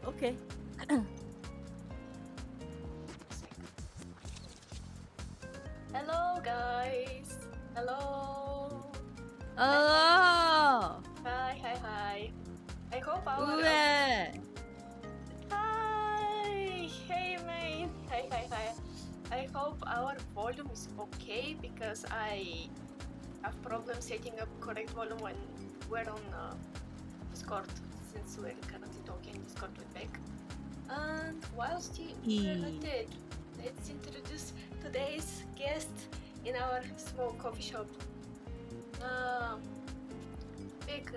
Okay. Hello, guys. Hello. Oh. Hi. I hope our Ue. hi. Hey, man. Hi. I hope our volume is okay because I have problems setting up correct volume when we're on Discord, since we're currently talking Discord with Beck. And whilst we're at it, let's introduce today's guest in our small coffee shop. Beck,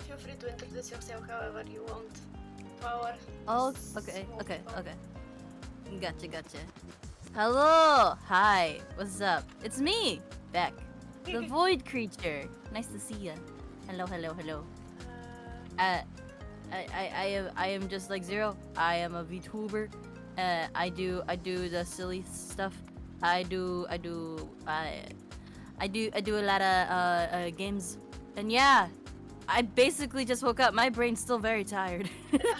feel free to introduce yourself however you want to our Oh, small okay. people. Gotcha. Hello. Hi. What's up? It's me, Beck, the void creature. Nice to see ya. Hello. Uh, I am just like Zero. I am a VTuber. I do the silly stuff. I do a lot of games. And yeah, I basically just woke up. My brain's still very tired.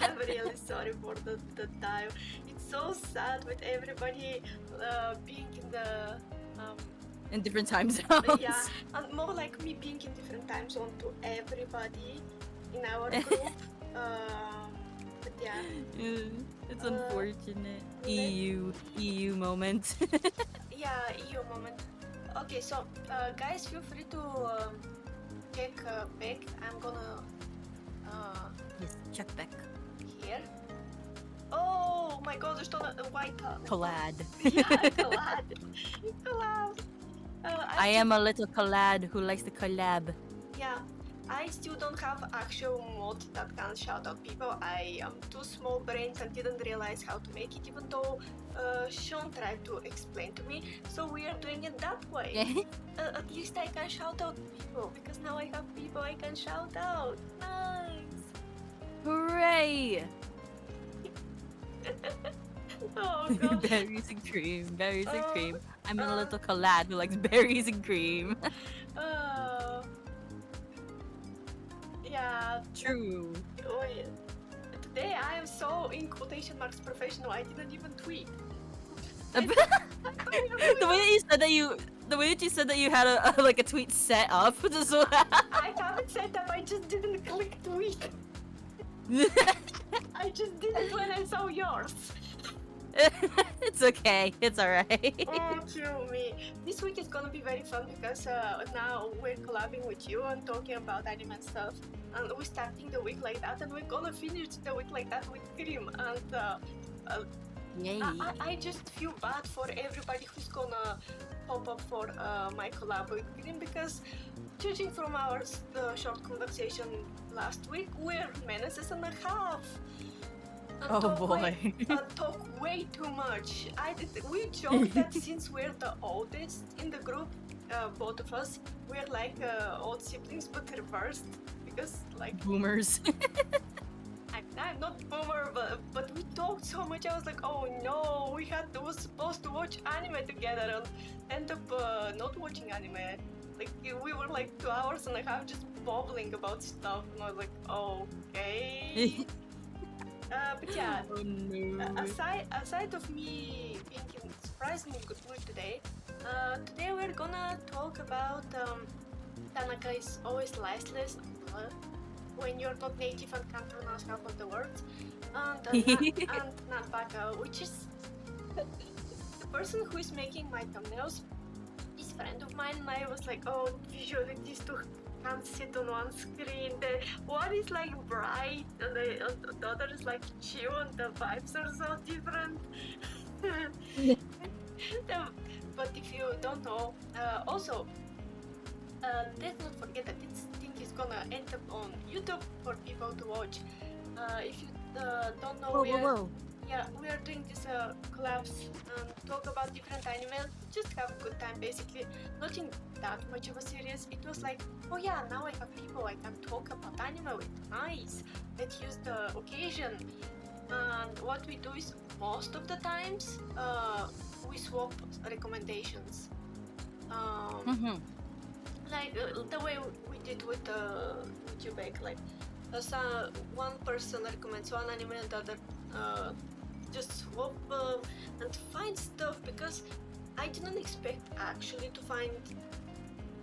I'm really sorry for the time. It's so sad with everybody being in the In different time zones. yeah, and more like me being in different time zone to everybody in our group. But yeah, It's unfortunate. EU moment. yeah, EU moment. Okay, so guys, feel free to check back. I'm gonna Yes, check back. here. Oh my god, there's a white Collab. Yeah, collab. I am a little collab who likes to collab. Yeah, I still don't have actual mod that can shout out people. I am too small brains and didn't realize how to make it, even though Sean tried to explain to me. So we are doing it that way. At least I can shout out people because now I have people I can shout out. Nice. Hooray! Oh god. Berries and cream. I'm a little collab who likes berries and cream. Yeah. True. Oh, yeah. Today I am so in quotation marks professional. I didn't even tweet. The way that you said that you had a like a tweet set up. Just I haven't set up. I just didn't click tweet. I just did it when I saw yours. It's okay. It's alright. Oh, kill me. This week is gonna be very fun because now we're collabing with you and talking about anime and stuff. And we're starting the week like that, and we're gonna finish the week like that with Grim. And Yay. I just feel bad for everybody who's gonna pop up for my collab with Grim because, judging from our short conversation last week, we're menaces and a half. Oh boy. Talk way too much. We joked that since we're the oldest in the group, both of us, we're like old siblings but reversed because like Boomers. I'm not boomer, but we talked so much. I was like, oh no, was supposed to watch anime together and end up not watching anime. Like we were like 2 hours and a half just babbling about stuff, and I was like, okay. But yeah, Oh no. aside of me being in surprisingly good mood today, today we're gonna talk about Tanaka is always listless when you're not native and can't pronounce half of the words, and Nanbaka, which is the person who is making my thumbnails, is a friend of mine, and I was like, oh, usually these two can't sit on one screen. One is like bright and the other is like chill, and the vibes are so different. But if you don't know, also let's not forget that this thing is gonna end up on YouTube for people to watch. If you don't know, we are doing these collabs and talk about different anime, just have a good time basically. Nothing that much of a series. It was like, oh yeah, now I have people I can talk about anime with. Nice. Let's use the occasion. And what we do is most of the times we swap recommendations. Like the way we did with you, Beck, like one person recommends one anime and the other just swap and find stuff, because I didn't expect actually to find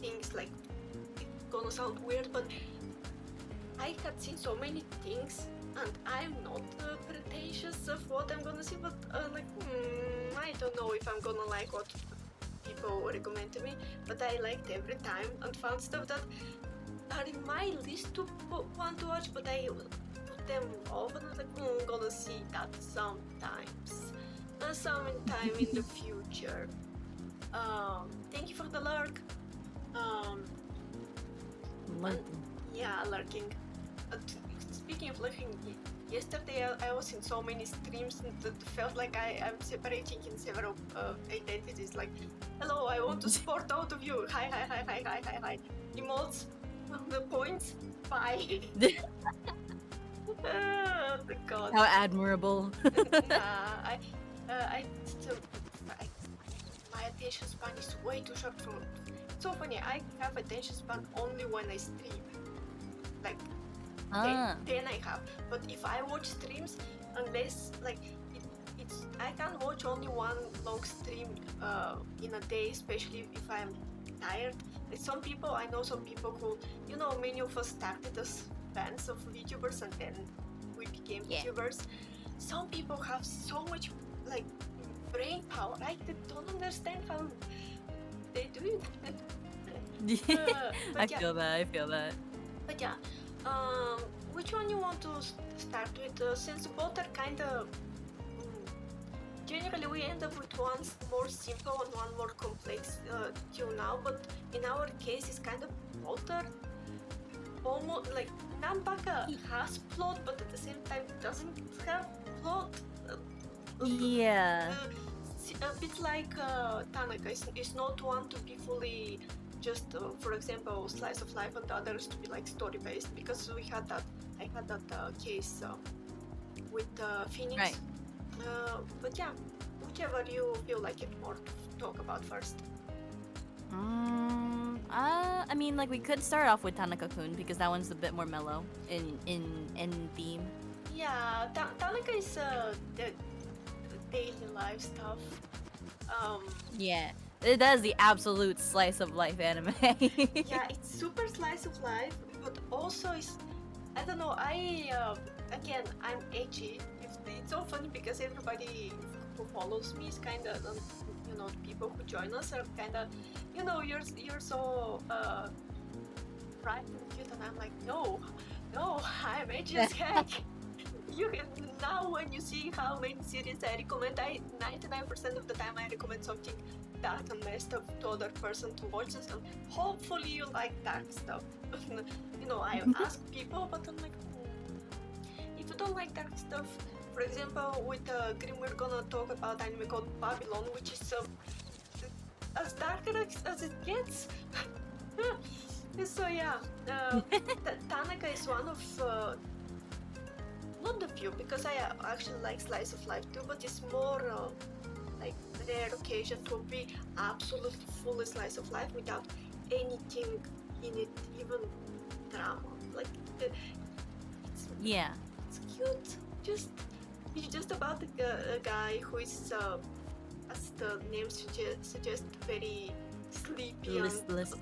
things like, it's gonna sound weird, but I had seen so many things and I'm not pretentious of what I'm gonna see, but I don't know if I'm gonna like what people recommend to me, but I liked every time and found stuff that are in my list to want to watch, but I put them off and I was like, I'm gonna see that sometimes, sometime in the future. Thank you for the lurk. Lurking. Yeah, lurking. Speaking of lurking, yesterday I was in so many streams and it felt like I'm separating in several identities. Like, hello, I want to support out of you. Hi, hi, hi, hi, hi, hi, hi. Emotes, the points, bye. Oh, the god. How admirable. My attention span is way too short for. It's so funny. I have attention span only when I stream. Like, then I have. But if I watch streams, unless like I can watch only one long stream in a day, especially if I'm tired. Like some people, I know some people who, many of us started as fans of VTubers and then we became VTubers. Some people have so much like brain power. I don't understand how they do it. I feel that. But yeah, which one you want to start with? Since both are kind of generally we end up with one more simple and one more complex till now, but in our case it's kind of both are almost like Nanbaka has plot, but at the same time doesn't have plot. Yeah. A bit like Tanaka is not one to be fully just, for example, slice of life, and the others to be like story based, because I had that case with Phoenix. Right. But yeah, whichever you feel like it more to talk about first. I mean, like we could start off with Tanaka-kun because that one's a bit more mellow in theme. Yeah, Tanaka is the daily life stuff. Yeah, that is the absolute slice of life anime. Yeah, it's super slice of life, but also is, I don't know. Again, I'm edgy. It's so funny because everybody who follows me is kind of, people who join us are kind of, you're so bright and cute, and I'm like, no, I'm edgy as heck. You can, now when you see how many series I recommend, 99% of the time I recommend something dark and messed up to other person to watch this, and hopefully you like dark stuff. I ask people, but I'm like, if you don't like dark stuff, for example, with Grim we're gonna talk about anime called Babylon, which is as dark as it gets. So yeah, Tanaka is one of not the few, because I actually like slice of life too, but it's more like rare occasion to be absolutely fully slice of life without anything in it, even drama. Like it's cute. It's just about a guy who is, as the name suggests, very sleepy Listless. and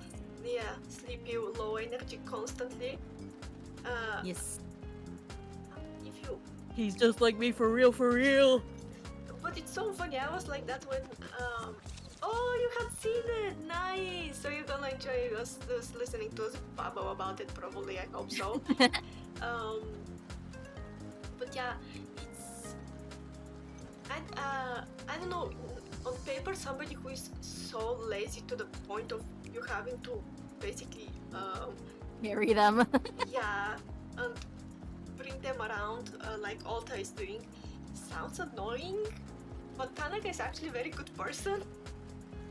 sleepy, low energy constantly. Yes. If you, He's just like me for real. but it's so funny. I was like that when. Oh, you had seen it! Nice! So you're gonna enjoy us listening to us babble about it, probably. I hope so. But yeah, it's. I don't know. On paper, somebody who is so lazy to the point of you having to basically. Marry them. Yeah, and bring them around like Alta is doing. Sounds annoying, but Tanaka is actually a very good person.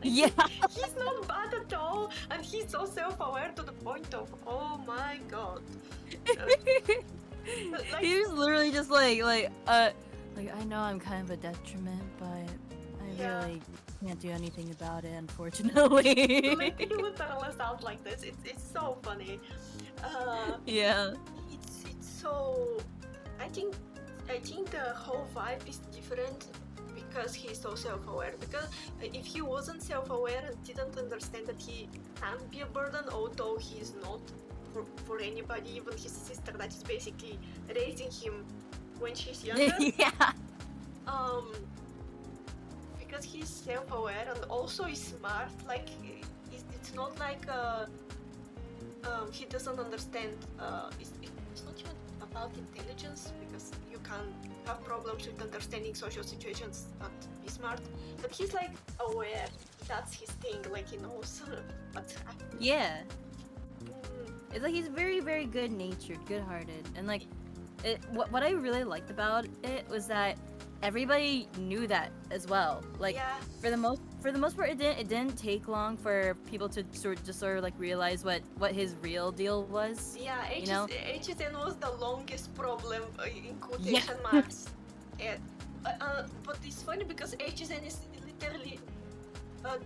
Yeah. He's not bad at all, and he's so self-aware to the point of, oh my god. Like, He was literally just like I know I'm kind of a detriment, but I really can't do anything about it, unfortunately. like he literally sounds like this. It's so funny. Yeah. It's so I think the whole vibe is different because he's so self-aware. Because if he wasn't self-aware and didn't understand that he can be a burden, although he is not for anybody, even his sister that is basically raising him when she's younger. Yeah. Because he's self-aware and also is smart. Like it's not like he doesn't understand. It's not even about intelligence, because you can have problems with understanding social situations but be smart. But he's like aware. That's his thing. Like he knows what's happening. Yeah. It's like he's very, very good-natured, good-hearted, and like, what I really liked about it was that everybody knew that as well. Like, Yeah. for the most part, it didn't take long for people to sort of like realize what his real deal was. Yeah, You know? HSN was the longest problem in quotation marks. But it's funny because HSN is literally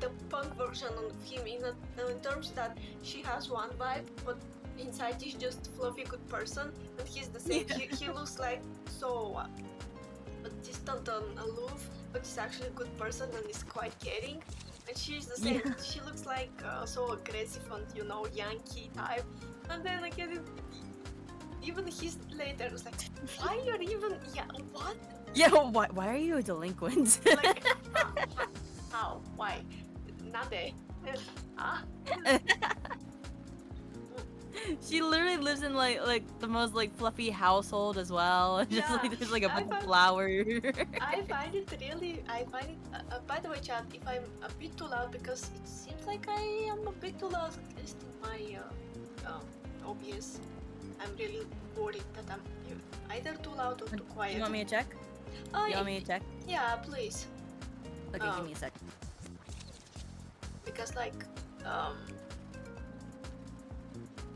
the punk version of him in terms that she has one vibe, but inside he's just fluffy good person, and he's the same. Yeah. He looks like so distant and aloof, but he's actually a good person and is quite caring. And she's the same. Yeah. She looks like so aggressive and Yankee type. And then again, even he's later was like, why you're even what? Yeah. Why are you a delinquent? Like how? Why? Nade. Ah. She literally lives in like the most like fluffy household as well. Just Yeah, like there's like a I bunch of found- flowers. I find it. By the way, chat, if I'm a bit too loud, because it seems like I am a bit too loud, at least in my OBS. I'm really worried that I'm either too loud or too quiet. You want me to check? You want me to check? Yeah, please. Okay, give me a sec. Because like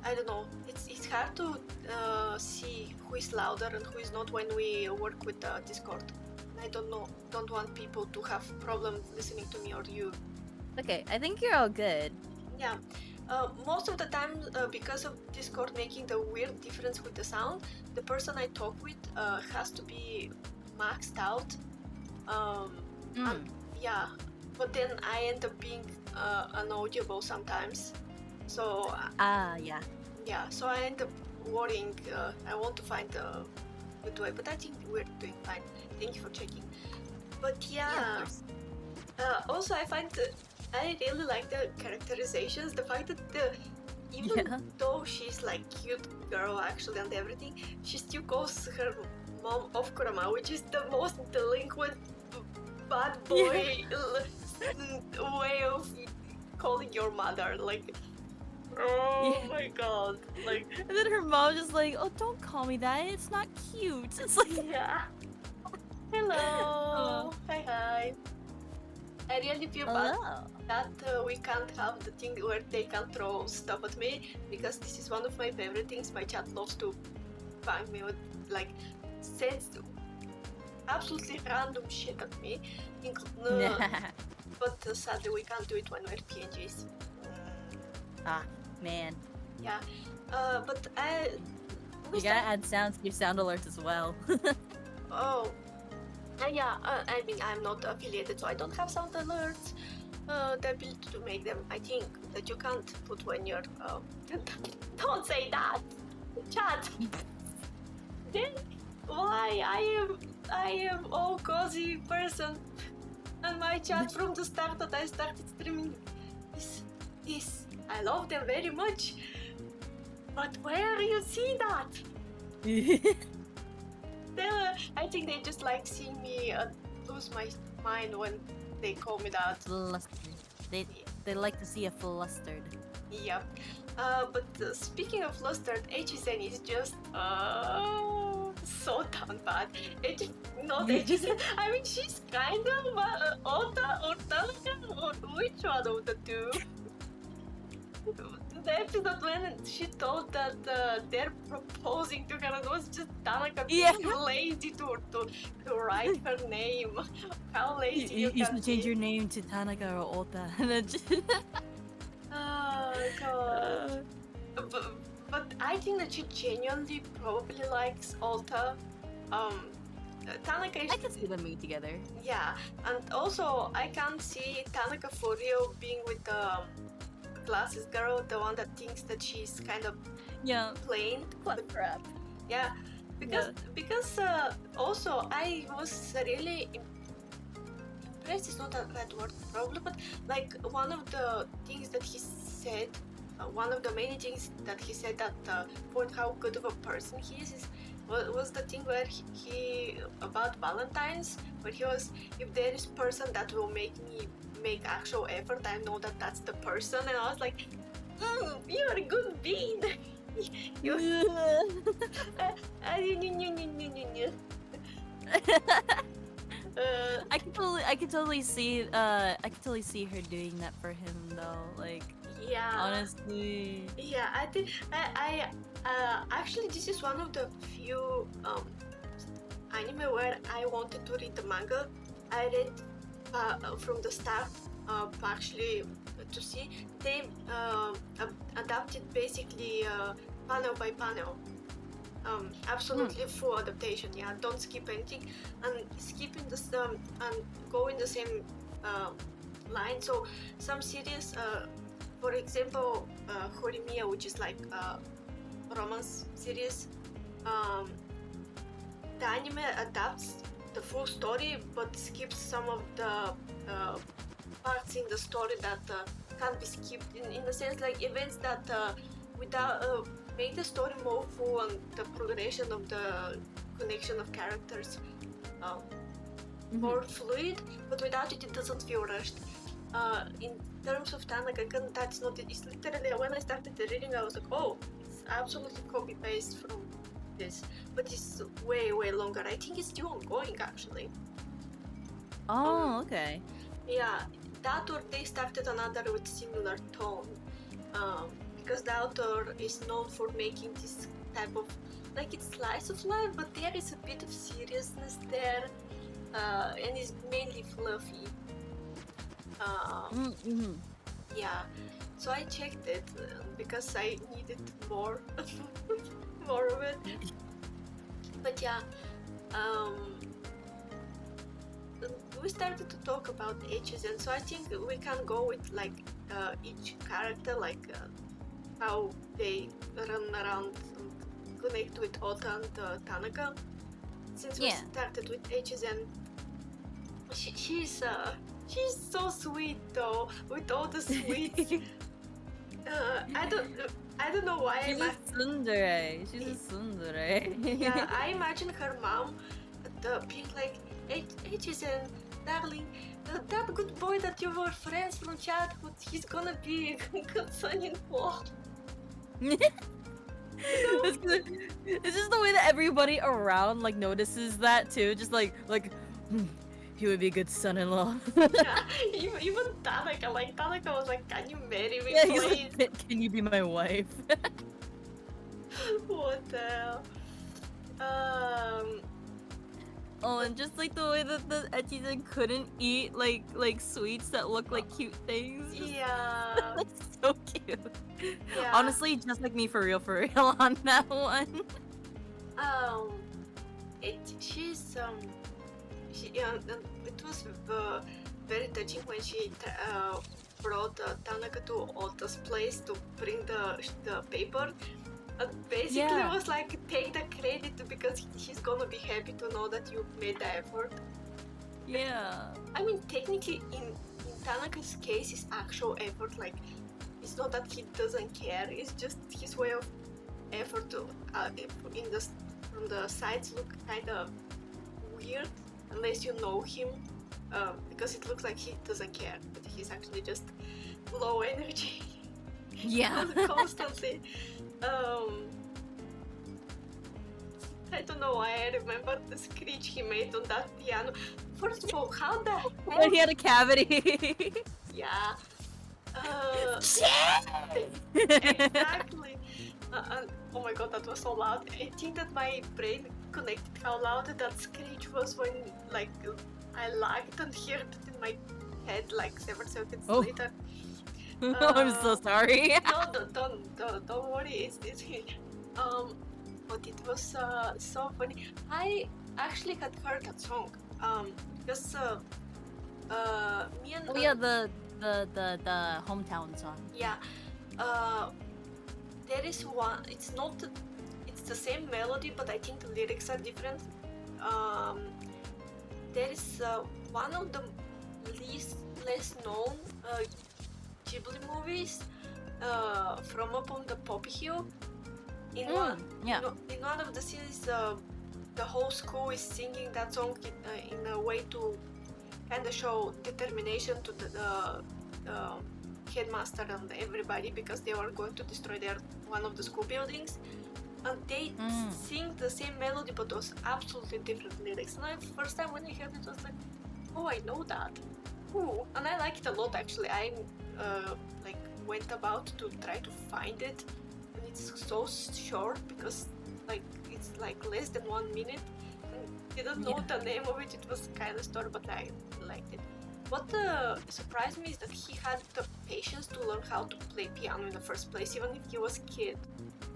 I don't know, it's hard to see who is louder and who is not when we work with Discord. I don't want people to have problems listening to me or you. Okay, I think you're all good. Yeah, most of the time, because of Discord making the weird difference with the sound, the person I talk with has to be maxed out. Yeah, but then I end up being unaudible sometimes. So Yeah. so I end up worrying. I want to find a good way, but I think we're doing fine. Thank you for checking. But Yeah, of course. also I find I really like the characterizations. The fact that even Yeah. though she's like cute girl actually and everything, she still calls her mom of Kurama, which is the most delinquent bad boy way of calling your mother. Like, oh Yeah. my god, like. And then her mom just like, oh, don't call me that. It's not cute. It's like, Yeah. Hello. Hi. I really feel bad hello. that we can't have the thing where they can throw stuff at me, because this is one of my favorite things. My chat loves to bang me with like sends absolutely random shit at me. But sadly we can't do it when we're PNGs. Ah, man. Yeah. But I. You gotta add sounds to your sound alerts as well. Oh. Yeah, I mean, I'm not affiliated, so I don't have sound alerts. The ability to make them, I think, that you can't put when you're. Don't say that! Chat! Then why? I am all cozy person. And my chat from the start that I started streaming is I love them very much. But where you see that? I think they just like seeing me lose my mind when they call me that. Flustered. They like to see a flustered. Yep. But speaking of flustered, HSN is just so down bad. Not HSN. I mean, she's kind of Ota or Tanaka, or which one of the two? The episode when she told that they're proposing to her, and it was just Tanaka being lazy to write her name. How lazy You can should change be. your name to Tanaka or Ota. Oh god. But I think that she genuinely probably likes Alta. Tanaka is, I can see them being together. yeah, and also I can't see Tanaka for real being with the glasses girl, the one that thinks that she's kind of Yeah. plain. What crap? Yeah, because also I was really impressed. Is not a right word probably, but like one of the things that he said, one of the many things that he said that point how good of a person he is was the thing where he about Valentine's, where he was, if there is person that will make me make actual effort, I know that that's the person, and I was like, you're a good bean. You, I can totally see her doing that for him though. Like, yeah, honestly. yeah, I think I actually this is one of the few anime where I wanted to read the manga. I read from the start, actually to see they adapted basically panel by panel. Absolutely full adaptation. Yeah, don't skip anything, and skipping the and go in the same line. So some series, for example, Horimiya, which is like a romance series, the anime adapts the full story but skips some of the parts in the story that can't be skipped. In the sense like events that without make the story more full and the progression of the connection of characters more fluid, but without it, it doesn't feel rushed. In terms of Tanaka, that's not it. It's literally when I started the reading, I was like, oh, it's absolutely copy paste from this, but it's way longer. I think it's still ongoing actually. Oh, okay. Yeah, that or they started another with similar tone. Because the author is known for making this type of, like, it's slice of life, but there is a bit of seriousness there, and it's mainly fluffy. Yeah, so I checked it because I needed more, more of it. But yeah, we started to talk about ages, and so I think we can go with like each character, like how they run around and connect with Ota and Tanaka. Since we started with ages, and she's so sweet though, with all the sweets. I don't know why. She's a tsundere. She's a tsundere. Yeah, I imagine her mom being like, Ages and darling, that good boy that you were friends from childhood, he's gonna be a good son-in-law. It's just the way that everybody around like notices that too. Just like he would be a good son-in-law. Yeah, even Tanaka was like, can you marry me, yeah, please? he's like, can you be my wife? What the hell? Oh, and just like the way that the Echiden couldn't eat like sweets that look like cute things. Yeah. That's so cute. Yeah. Honestly, just like me for real on that one. It was very touching when she brought Tanaka to Ota's place to bring the paper. Basically, it was like, take the credit because he's gonna be happy to know that you made the effort. Yeah. I mean, technically, in Tanaka's case, it's actual effort. Like, it's not that he doesn't care. It's just his way of effort to, from the sides look kind of weird unless you know him, because it looks like he doesn't care, but he's actually just low energy. Yeah. Constantly. I don't know why I remember the screech he made on that piano. First of all, how the hell? When he had a cavity. Yeah. Exactly. Oh my god, that was so loud. I think that my brain connected how loud that screech was when, like, I lagged and heard it in my head like several seconds later. I'm so sorry. No, don't worry. It's Um, but it was so funny. I actually had heard that song. Because me and Oh yeah, the hometown song. yeah, uh, there is one. It's not. It's the same melody, but I think the lyrics are different. Um, there is one of the less known Ghibli movies from up on the Poppy Hill. In Yeah. in one of the scenes, the whole school is singing that song in a way to kind of show determination to the headmaster and everybody, because they were going to destroy one of the school buildings. And they sing the same melody, but those absolutely different lyrics. And first time when I heard it, I was like, oh, I know that. Ooh, and I like it a lot actually. I like went about to try to find it, and it's so short because like it's like less than 1 minute. And didn't know the name of it. It was kind of short, but I liked it. What surprised me is that he had the patience to learn how to play piano in the first place, even if he was a kid.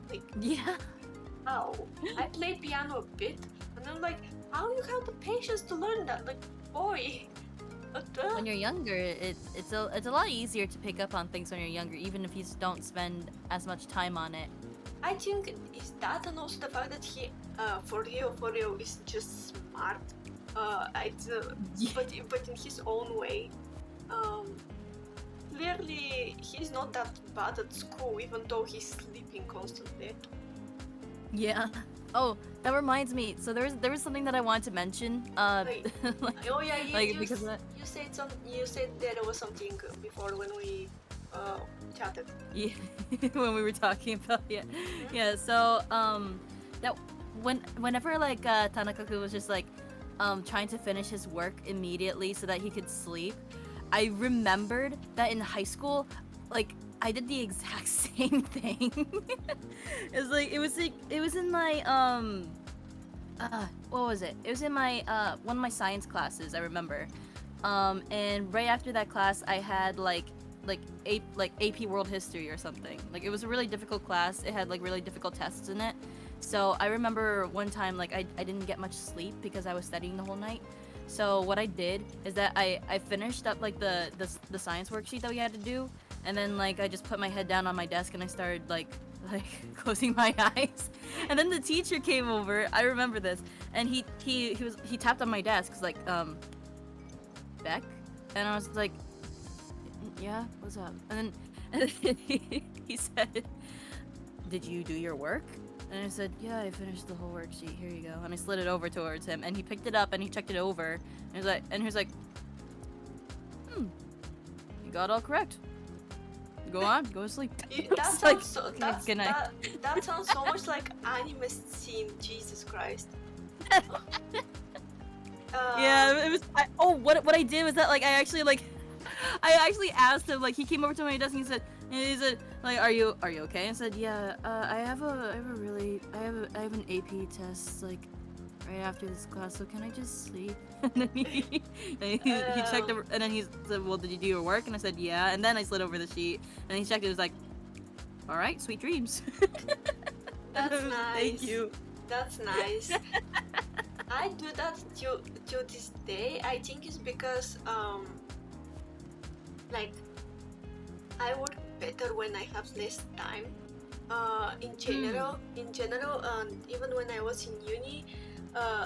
Like, Yeah. how? I play piano a bit, and I'm like, how you have the patience to learn that? Like, boy. When you're younger, it's a lot easier to pick up on things when you're younger, even if you don't spend as much time on it. I think is that, and also the fact that he, for real, is just smart. But in his own way. Clearly, he's not that bad at school, even though he's sleeping constantly. Yeah. Oh, that reminds me. So there was something that I wanted to mention. Like, oh yeah, because you said there was something before when we chatted. yeah, when we were talking about yeah. So that whenever like Tanaka-kun was just like trying to finish his work immediately so that he could sleep, I remembered that in high school, like I did the exact same thing. It was in my what was it? It was in my one of my science classes, I remember. And right after that class I had like AP World History or something. Like it was a really difficult class. It had like really difficult tests in it. So I remember one time like I didn't get much sleep because I was studying the whole night. So what I did is that I finished up like the science worksheet that we had to do, and then like I just put my head down on my desk and I started like closing my eyes. And then the teacher came over. I remember this, and he tapped on my desk. Was like Beck, and I was like, yeah, what's up? And then he said, did you do your work? And I said, yeah, I finished the whole worksheet. Here you go. And I slid it over towards him, and he picked it up and he checked it over. And he was like, you got it all correct. Go on, go to sleep. That sounds so much like anime scene. Jesus Christ. Yeah, it was. What I did was that like I actually asked him, like he came over to my desk and he said like are you okay? And I said yeah, I have an AP test like right after this class, so can I just sleep? And then he checked over, and then he said, well, did you do your work? And I said yeah, and then I slid over the sheet and he checked it. It was like, all right, sweet dreams. That's nice. Thank you. That's nice. I do that till this day. I think it's because like I work better when I have less time. In general, and even when I was in uni,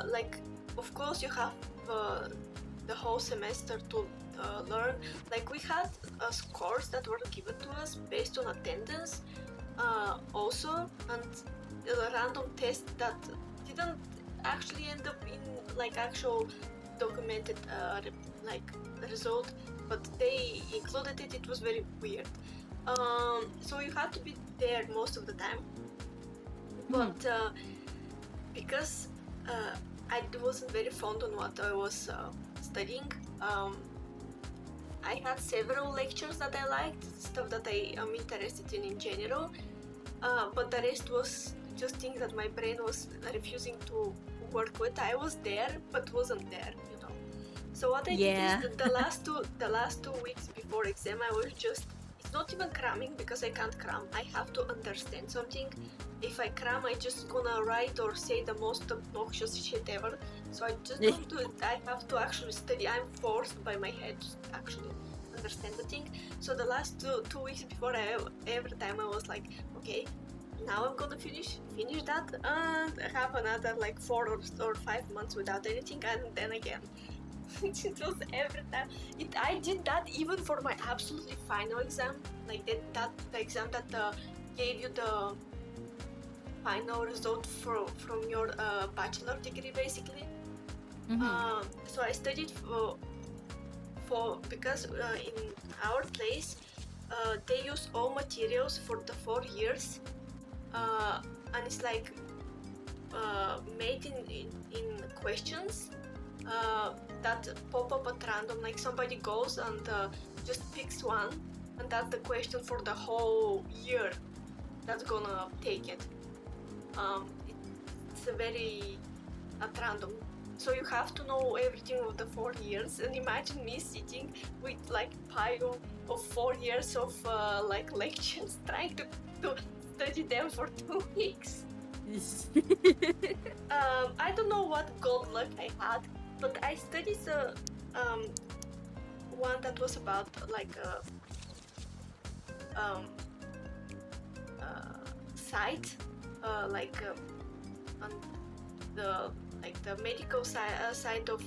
like of course you have the whole semester to learn. Like we had scores that were given to us based on attendance, also, and a random test that didn't actually end up in like actual documented like result, but they included it. It was very weird. So you had to be there most of the time, but because I wasn't very fond on what I was studying, I had several lectures that I liked, stuff that I am interested in general, but the rest was just things that my brain was refusing to work with. I was there, but wasn't there, you know. So what I did is the last 2 weeks before exam, I was just it's not even cramming because I can't cram. I have to understand something. If I cram, I just gonna write or say the most obnoxious shit ever. So I just don't do it. I have to actually study. I'm forced by my head to actually understand the thing. So the last 2 weeks before every time I was like, okay, now I'm gonna finish that and have another like 4 or 5 months without anything, and then again. It was every time. I did that even for my absolutely final exam, like the exam that gave you the final result from your bachelor degree, basically. So I studied because in our place they use all materials for the 4 years, and it's like made in questions that pop up at random. Like somebody goes and just picks one, and that's the question for the whole year that's gonna take it. It's a very at random. So you have to know everything of the 4 years, and imagine me sitting with like pile of 4 years of like lectures, trying to study them for 2 weeks. I don't know what god luck I had, but I studied the one that was about like sight, like on the medical side of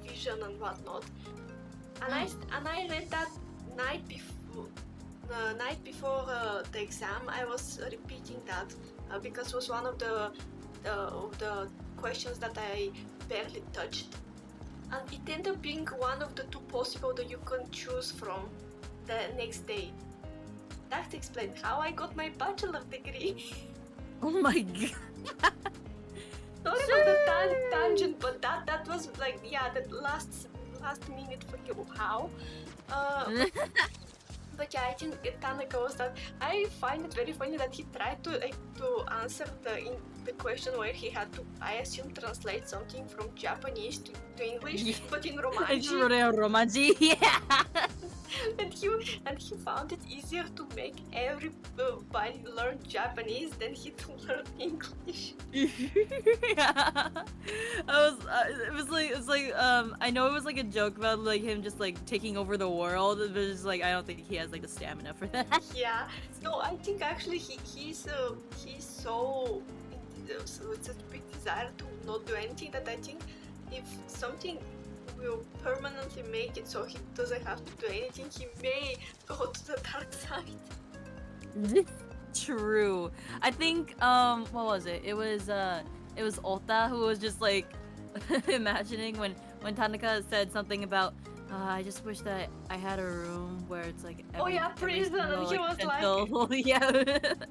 vision and whatnot. And I read that night before the exam. I was repeating that because it was one of the questions that I barely touched, and it ended up being one of the 2 possible that you can choose from the next day. That explained how I got my bachelor degree. Oh my god. Sorry about the tangent, but that was like, yeah, that last minute forget how. But yeah, I think Tanaka was that. I find it very funny that he tried to answer the question where he had to, I assume, translate something from Japanese to English, but in Romanji. Yeah. and he found it easier to make everybody learn Japanese than he to learn English. Yeah. It was like I know it was like a joke about like him just like taking over the world, but it's just like I don't think he has like the stamina for that. Yeah. No, I think actually he's so with such big desire to not do anything that I think if something will permanently make it so he doesn't have to do anything, he may go to the dark side. True. I think what was it? It was Ota who was just like imagining when Tanaka said something about I just wish that I had a room where it's like prison, and he was like yeah,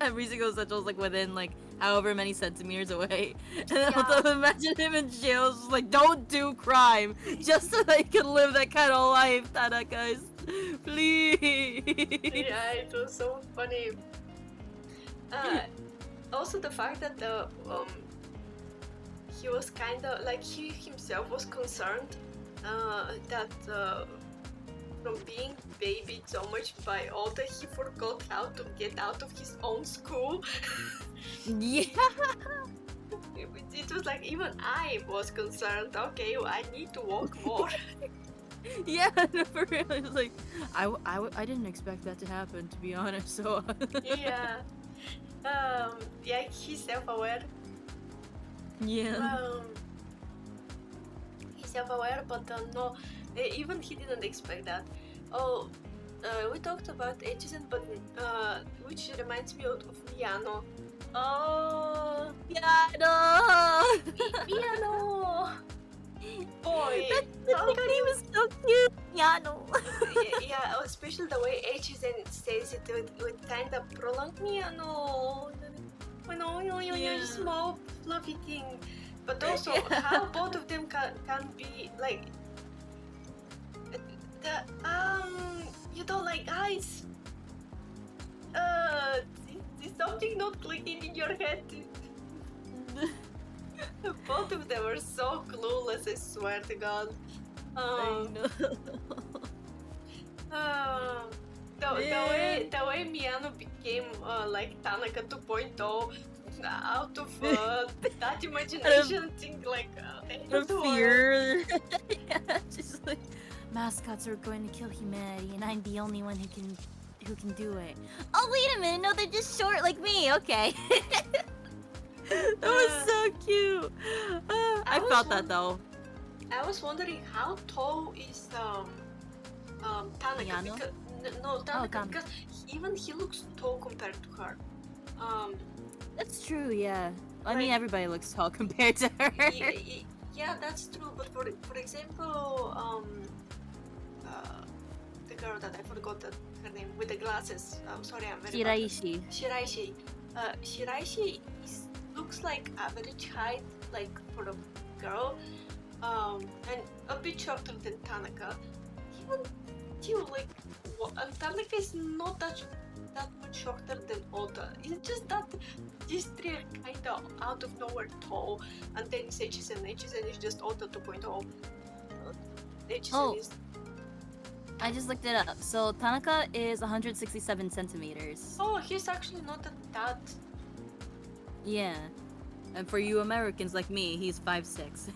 every single essential is like within like however many centimeters away. And also imagine him in jail, just like don't do crime just so they can live that kind of life, Tanaka, please. Yeah, it was so funny. Also the fact that he was kind of like he himself was concerned that from being babied so much by Oda, he forgot how to get out of his own school. Yeah. It was like even I was concerned. Okay, I need to walk more. Yeah, no, for real. It was like I didn't expect that to happen, to be honest. So yeah. Yeah, he's self-aware. Yeah. He's self-aware, but no, even he didn't expect that. Oh, we talked about Echizen, but which reminds me of Miyano. Oh, Miyano! Boy, that name is so cute, Miyano. Yeah, especially the way Echizen says it with kind of prolonged Miyano. You small fluffy thing. But also how both of them can be like you don't like eyes. Is something not clicking in your head? Both of them are so clueless, I swear to God. I know. the way Miyano became like Tanaka 2.0 out of that imagination thing, like The fear. Yeah, she's like, mascots are going to kill humanity, and I'm the only one who can do it. Oh wait a minute, no, they're just short like me. Okay. That was so cute. I felt that though. I was wondering how tall is Tanaka? Miyano? No, Tanaka, Tanaka. because even he looks tall compared to her. That's true, yeah. I Like- mean, everybody looks tall compared to her. Yeah, that's true. But for example, the girl that I forgot her name with the glasses. I'm sorry, I'm very bad. Shiraishi. Shiraishi. Shiraishi looks like average height, like for a girl, and a bit shorter than Tanaka. Even still, like, and Tanaka is not that much shorter than Ota. It's just that these three are kind of out of nowhere tall, and then it's HSN. HSN is just Ota 2.0. HSN Oh. is. I just looked it up. So Tanaka is 167 centimeters. Oh, he's actually not that. Yeah. And for you Americans like me, he's 5'6".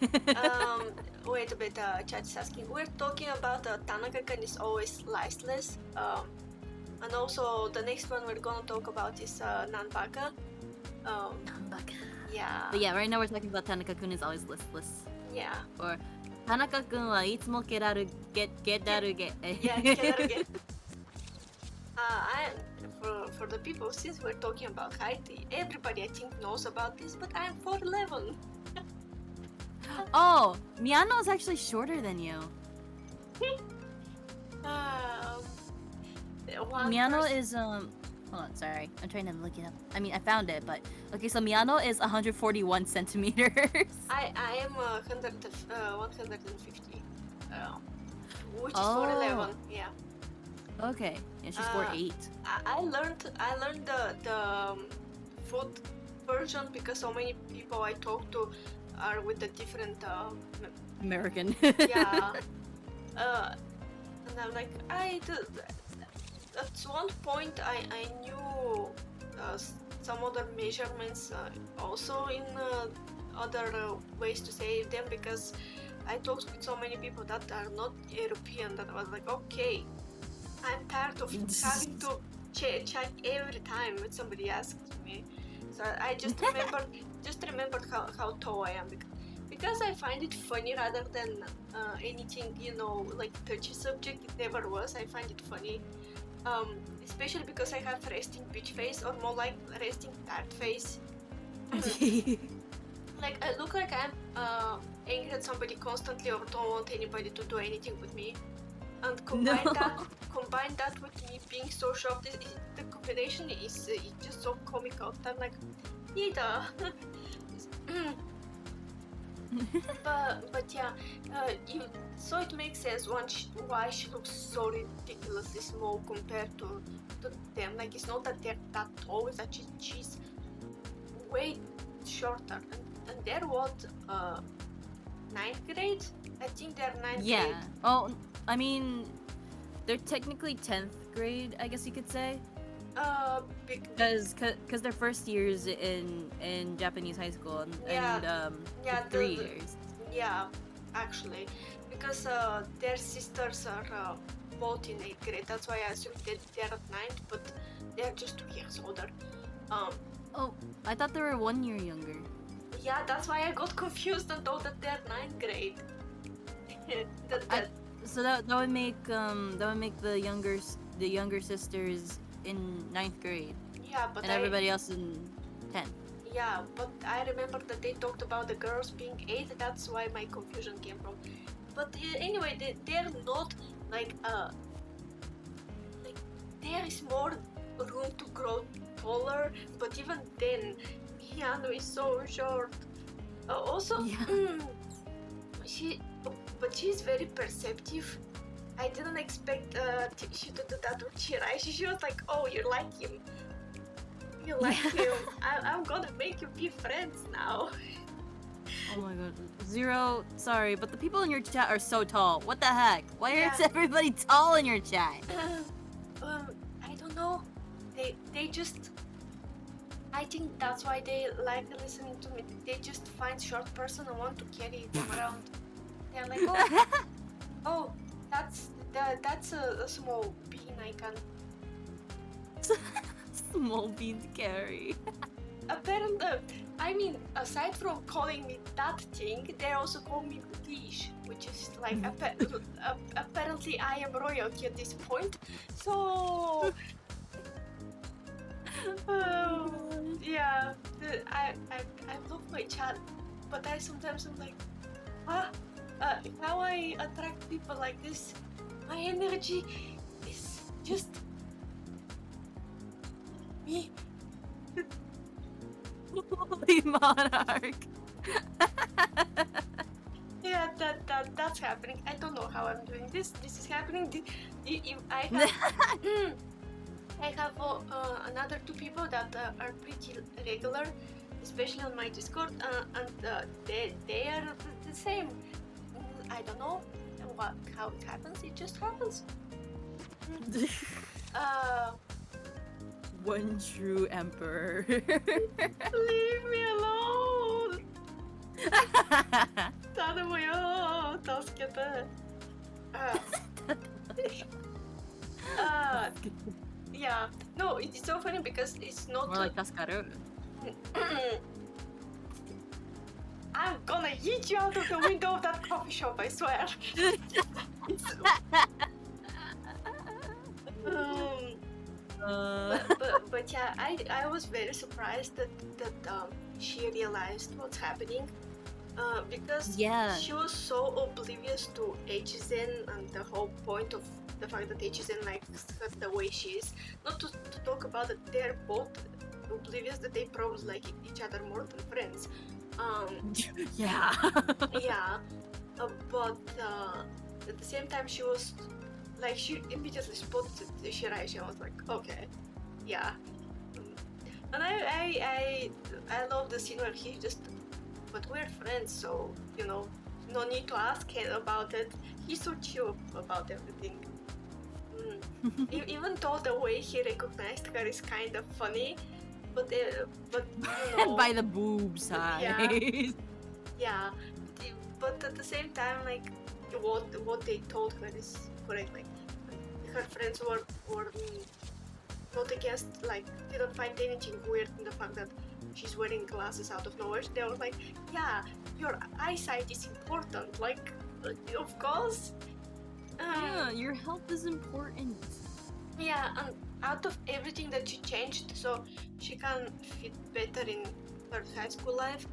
Wait a bit, chat is asking. We're talking about Tanaka-kan is always listless. And also the next one we're gonna talk about is Nanbaka. Nanbaka. Yeah. But yeah, right now we're talking about Tanaka-kun is always listless. Yeah. Or Tanaka-kun wa itsumo keraru get. Yeah, get. For the people, since we're talking about height, everybody I think knows about this, but I'm 4'11". Oh, Miyano is actually shorter than you. Miyano is hold on, sorry. I'm trying to look it up. I mean, I found it, but okay, so Miyano is 141 centimeters. I am 150, which is Oh. 4'11". Yeah. Okay, and she's 4'8". I learned the food version because so many people I talk to are with the different American. yeah. And I'm like, at one point I knew some other measurements also in other ways to say them, because I talked with so many people that are not European that I was like, okay, I'm tired of having to check every time when somebody asks me. So I just remembered how tall I am, because I find it funny rather than anything, like touchy subject. It never was. I find it funny, especially because I have resting bitch face, or more like resting fat face. Like I look like I'm angry at somebody constantly, or don't want anybody to do anything with me. And combine that with me being so shocked, the combination is just so comical. I'm like, neither. but yeah, so it makes sense why she looks so ridiculously small compared to them. Like, it's not that they're that tall, it's that she's way shorter. And they're what, 9th grade? I think they're 9th grade. Yeah. Oh, I mean, they're technically 10th grade, I guess you could say. Because they're first years in Japanese high school, and 3 years. Yeah, actually, because their sisters are both in 8th grade. That's why I assumed that they're at 9th, but they're just 2 years older. Oh, I thought they were 1 year younger. Yeah, that's why I got confused and thought that they're 9th grade. So that would make the younger sisters in 9th grade. Yeah, but everybody else in 10th. Yeah, but I remember that they talked about the girls being 8. That's why my confusion came from. But anyway, they're not like there is more room to grow taller. But even then, Miyano is so short. Also, Yeah. she's very perceptive. I didn't expect she to do that with Shiraishi. She was like, "Oh, you like him. You like him. I'm gonna make you be friends now." Oh my god. Zero, sorry, but the people in your chat are so tall. What the heck? Why is Yeah. everybody tall in your chat? don't know. They just. I think that's why they like listening to me. They just find short person and want to carry them around. They're like, oh, oh, that's a small bean I can. Small bean to carry. Apparently, I mean, aside from calling me that thing, they also call me British, which is like apparently I am royalty at this point. So, yeah, I love my chat, but I sometimes I'm like, how I attract people like this? My energy is just me. Holy monarch. Yeah, that's happening. I don't know how I'm doing this. This is happening. I have I have another two people that are pretty regular, especially on my Discord, and they are the same. I don't know how it happens. It just happens. One true emperor. Leave me alone. 頼むよ。助けて。Yeah. No, it's so funny because it's not. More like Kaskaru. I'm gonna yeet you out of the window of that coffee shop, I swear. But yeah, I was very surprised that she realized what's happening. Because she was so oblivious to HZN and the whole point of the fact that HZN likes her the way she is. Not to talk about that they're both oblivious that they probably like each other more than friends. Yeah. Yeah. But at the same time, she was like, she immediately spotted Shiraishi and was like, okay, yeah. And I love the scene where he just, but we're friends, so you know, no need to ask him about it. He's so chill about everything. Even though the way he recognized her is kind of funny, but you know, by the boob size. Yeah, but at the same time, like what they told her is correct. Like her friends were not against, like didn't find anything weird in the fact that she's wearing glasses out of nowhere. They were like, yeah, your eyesight is important. Like, of course. Yeah, your health is important. Yeah, and out of everything that she changed, so she can fit better in her high school life.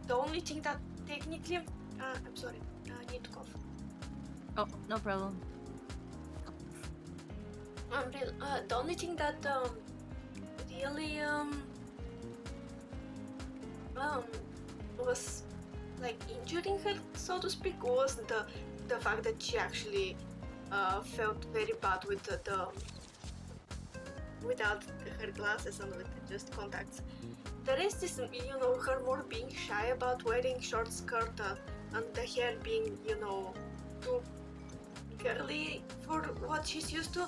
The only thing that technically, I'm sorry, I need to cough. Oh, no problem. The only thing that really was like injuring her, so to speak, was the fact that she actually felt very bad with the without her glasses and with just contacts. The rest is, you know, her more being shy about wearing short skirt and the hair being, you know, too girly for what she's used to.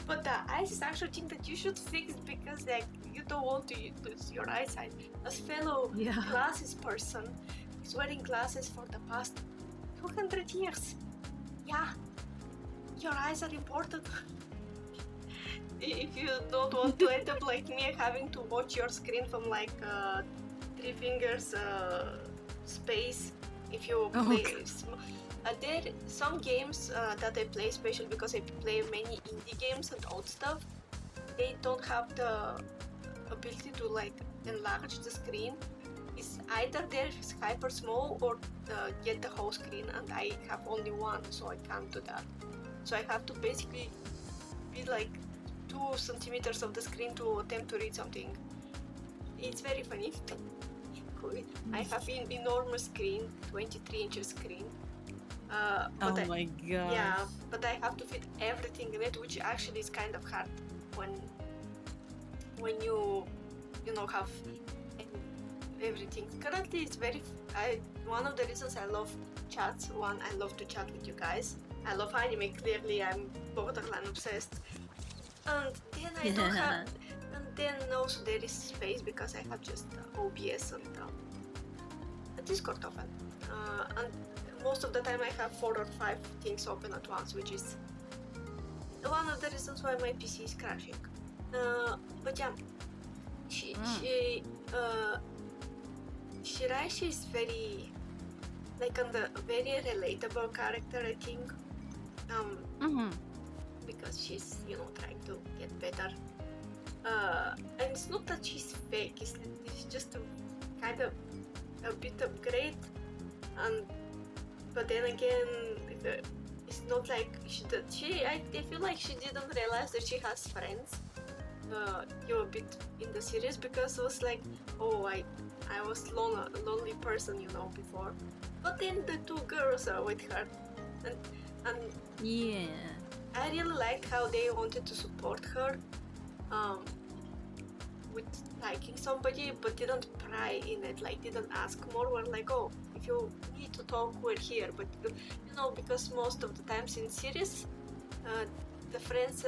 But the eyes is actually thing that you should fix because like you don't want to lose your eyesight. As fellow glasses person, who's wearing glasses for the past 200 years. Yeah, your eyes are important. If you don't want to end up like me having to watch your screen from like 3 fingers space, if you play there some games that I play, especially because I play many indie games and old stuff, they don't have the ability to like enlarge the screen. It's either they're hyper small or get the whole screen, and I have only one, so I can't do that. So I have to basically be like 2 centimeters of the screen to attempt to read something. It's very funny. I have an enormous screen, 23 inches screen. Oh my god. Yeah, but I have to fit everything in it, which actually is kind of hard when you know have everything. Currently, it's very. One of the reasons I love chats. One, I love to chat with you guys. I love anime. Clearly, I'm borderline obsessed. And then I don't have, and then also there is space because I have just OBS and Discord open. And most of the time I have 4 or 5 things open at once, which is one of the reasons why my PC is crashing. But yeah, Shiraishi is very, like, on the very relatable character, I think. Because she's, trying to get better. And it's not that she's fake, it's just a kind of a bit upgrade. But then again, it's not like I feel like she didn't realize that she has friends. A bit in the series, because it was like, oh, I was a lonely person, before. But then the 2 girls are with her, and yeah. I really like how they wanted to support her with liking somebody, but didn't pry in it, like didn't ask more. Were like, oh, if you need to talk, we're here. But because most of the times in series, the friends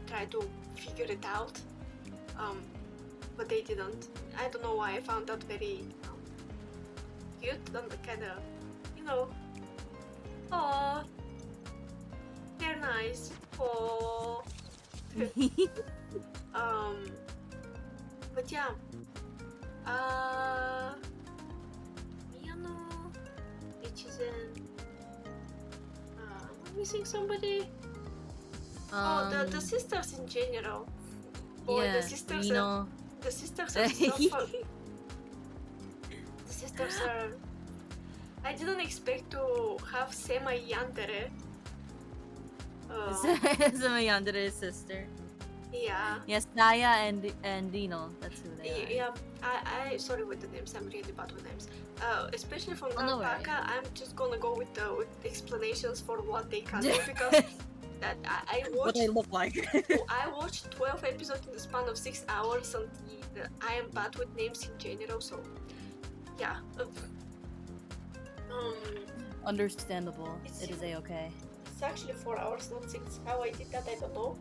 try to figure it out, but they didn't. I don't know why. I found that very cute and kind of, oh, they're nice. Oh. But yeah, Miyano, Ichizen, am I missing somebody? The sisters in general. Boy, yeah, the sisters Rino. The sisters are so fun. The sisters are... I didn't expect to have Sema Yandere. Sema Yandere's sister. Yeah. Yes, Naya and Dino. That's who they are. Yeah, I sorry with the names. I'm really bad with names. Especially from no Alpaca, I'm just gonna go with explanations for what they can do, because that I watched. What they look like. I watched 12 episodes in the span of 6 hours, and I am bad with names in general. So yeah. Understandable. It's It is a-okay. It's actually 4 hours, not 6. How I did that, I don't know.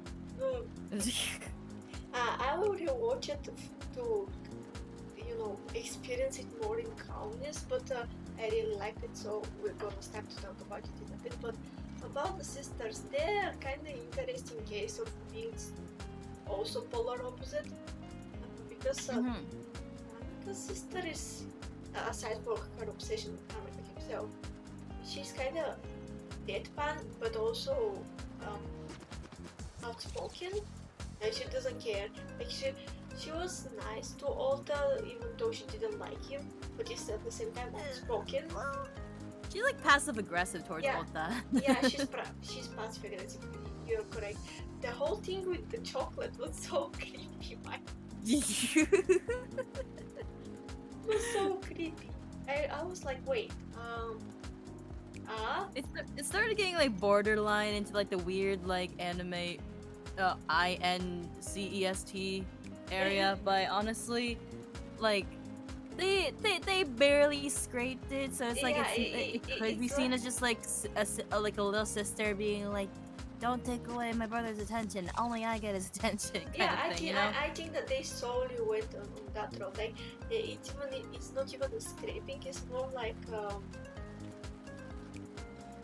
I will rewatch it to experience it more in calmness, but I really liked it, so we're gonna start to talk about it in a bit. But about the sisters, they're kind of interesting case of being also polar opposite, because Hanaka's sister is, aside from her obsession with Hanaka himself, she's kind of deadpan, but also outspoken, and she doesn't care. Like she was nice to Alta, even though she didn't like him, but she's at the same time outspoken. She's like passive aggressive towards Yeah. Volta. Yeah, she's passive aggressive. You're correct. The whole thing with the chocolate was so creepy. It was so creepy. I was like, wait, It started getting like borderline into like the weird like anime INCEST area, but honestly, like they barely scraped it, so it's like Yeah, it could be seen as just like a little sister being like, don't take away my brother's attention, only I get his attention kind of thing, I think that they solely went on that road. Like it's not even a scraping, it's more like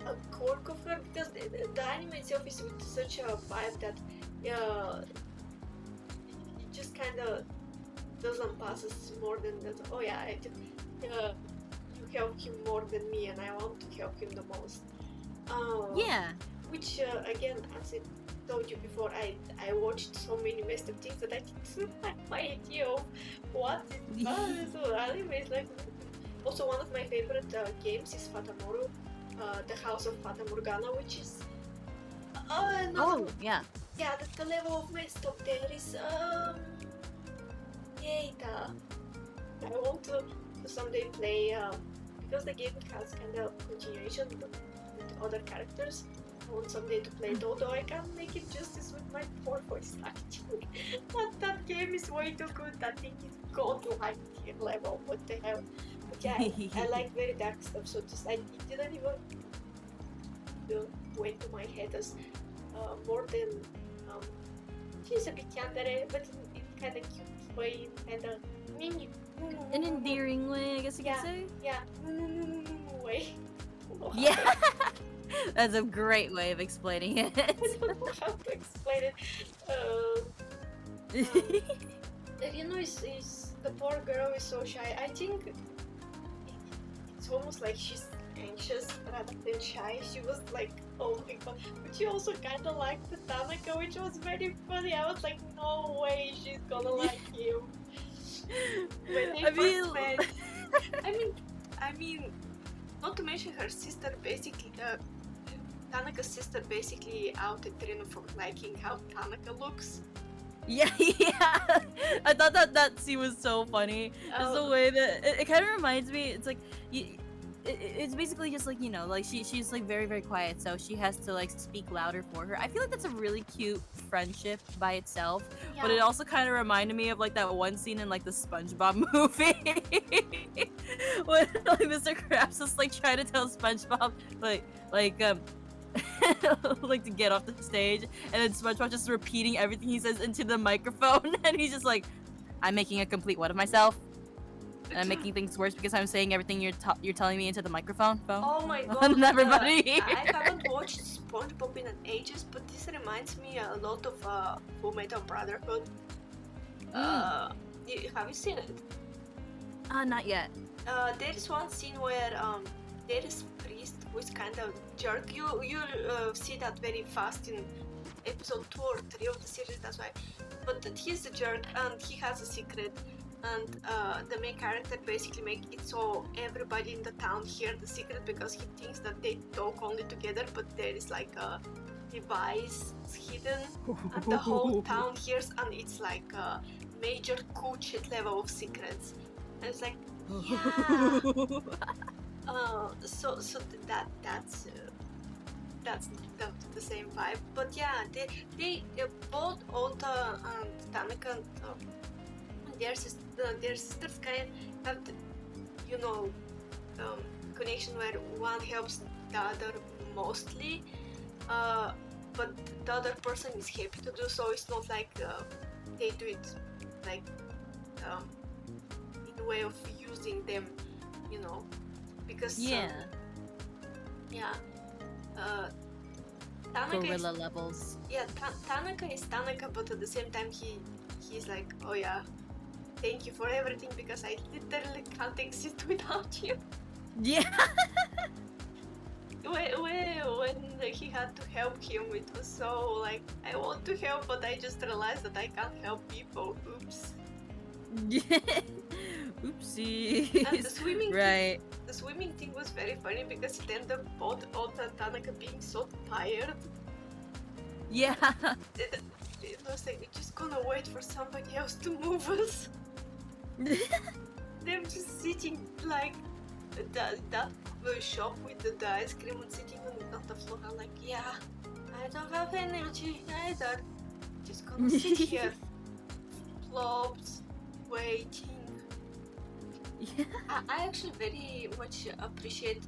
a quirk of her, because the anime itself is with such a vibe that it just kind of doesn't pass as more than that. Oh yeah, you help him more than me, and I want to help him the most. yeah. Which again, as I told you before, I watched so many messed up things that I didn't have my idea of what it was. So anime is like. Also, one of my favorite games is Fatamoru, the House of Fata Morgana, which is Yeah. yeah, the level of messed up there is Yeta. I want to someday play because the game has kind of continuation with other characters. I want someday to play Dodo. I can't make it justice with my poor voice acting. But that game is way too good. That thing is godlike tier level. What the hell? But yeah, I like very dark stuff. So just it didn't even went to my head as more than she's a bit yandere, but in kind of cute way, kind of An endearing way, I guess you could say. yeah, way. Yeah, that's a great way of explaining it. I don't know how to explain it. You know, is the poor girl is so shy. I think it's almost like she's anxious rather than shy. She was like, oh my god. But she also kind of liked the Tanaka, which was very funny. I was like, no way she's gonna like him. When they first met. I mean, not to mention her sister basically, Tanaka's sister basically outed Rino for liking how Tanaka looks. Yeah, yeah. I thought that scene was so funny. Just the way that it kind of reminds me. It's like it's basically just like, you know, like she's like very very quiet, so she has to like speak louder for her. I feel like that's a really cute friendship by itself, but it also kind of reminded me of like that one scene in like the SpongeBob movie when like Mr. Krabs is like trying to tell SpongeBob like like to get off the stage, and then SpongeBob just repeating everything he says into the microphone, and he's just like, I'm making a complete what of myself, and I'm making things worse because I'm saying everything you're telling me into the microphone. Oh my god! And everybody. I haven't watched SpongeBob in ages, but this reminds me a lot of Full Metal Brotherhood. Have you seen it? Not yet. There is one scene where there is priest who is kind of jerk. You see that very fast in episode 2 or 3 of the series. That's why. But he's a jerk and he has a secret. And the main character basically makes it so everybody in the town hear the secret because he thinks that they talk only together, but there is like a device hidden and the whole town hears, and it's like a major cool shit level of secrets. And it's like, yeah. So that's the same vibe. But yeah, they both Ota and Tanaka and their sisters kind of have the, you know, connection where one helps the other mostly, but the other person is happy to do so. It's not like they do it like in a way of using them, you know, because Tanaka Gorilla levels. Yeah, Tanaka is Tanaka, but at the same time he's like, oh yeah, thank you for everything because I literally can't exist without you. Yeah. When he had to help him, it was so like, I want to help, but I just realized that I can't help people. Oops. Oopsie. And the swimming right. The swimming thing was very funny because it ended up both Ota and Tanaka being so tired. Yeah. It was like, we're just gonna wait for somebody else to move us. They're just sitting like that shop with the ice cream and sitting on the floor. I'm like, yeah, I don't have energy either. Just gonna sit here, flopped, waiting. Yeah. I actually very much appreciate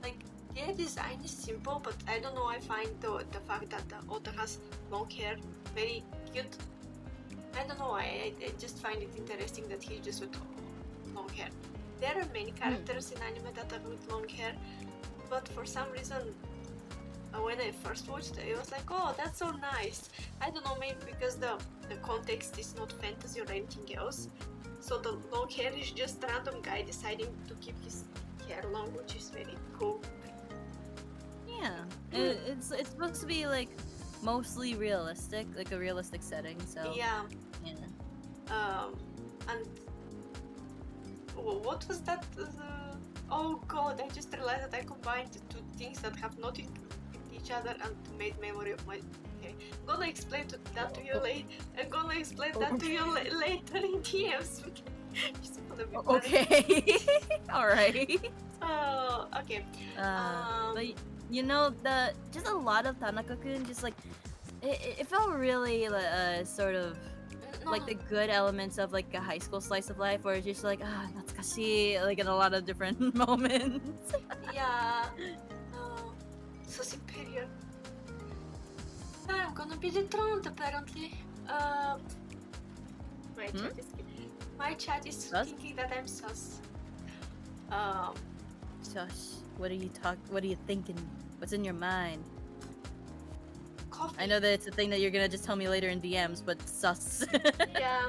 like their design is simple, but I don't know. I find the fact that Ota has long hair very cute. I don't know. I just find it interesting that he's just with long hair. There are many characters in anime that are with long hair, but for some reason, when I first watched it, I was like, oh, that's so nice. I don't know, maybe because the context is not fantasy or anything else. So the long hair is just a random guy deciding to keep his hair long, which is very cool. Yeah. It's supposed to be like mostly realistic, like a realistic setting. So yeah. Yeah. And what was that? Oh god, I just realized that I combined the two things that have nothing with each other and made memory of my. Okay, I'm gonna explain that to you later. I'm gonna explain that to you later in DMs. It's gonna be funny. Okay. All right. Okay. But you know, just a lot of Tanaka-kun, just like it felt really sort of like the good elements of like a high school slice of life, where it's just like natsukashi, like in a lot of different moments. Yeah. So superior. I'm gonna be dethroned apparently. My Hmm? chat is Sus? thinking that I'm sus. Um, Shush. What are you thinking? What's in your mind? coffee. I know that it's a thing that you're gonna just tell me later in DMs, but sus. Yeah.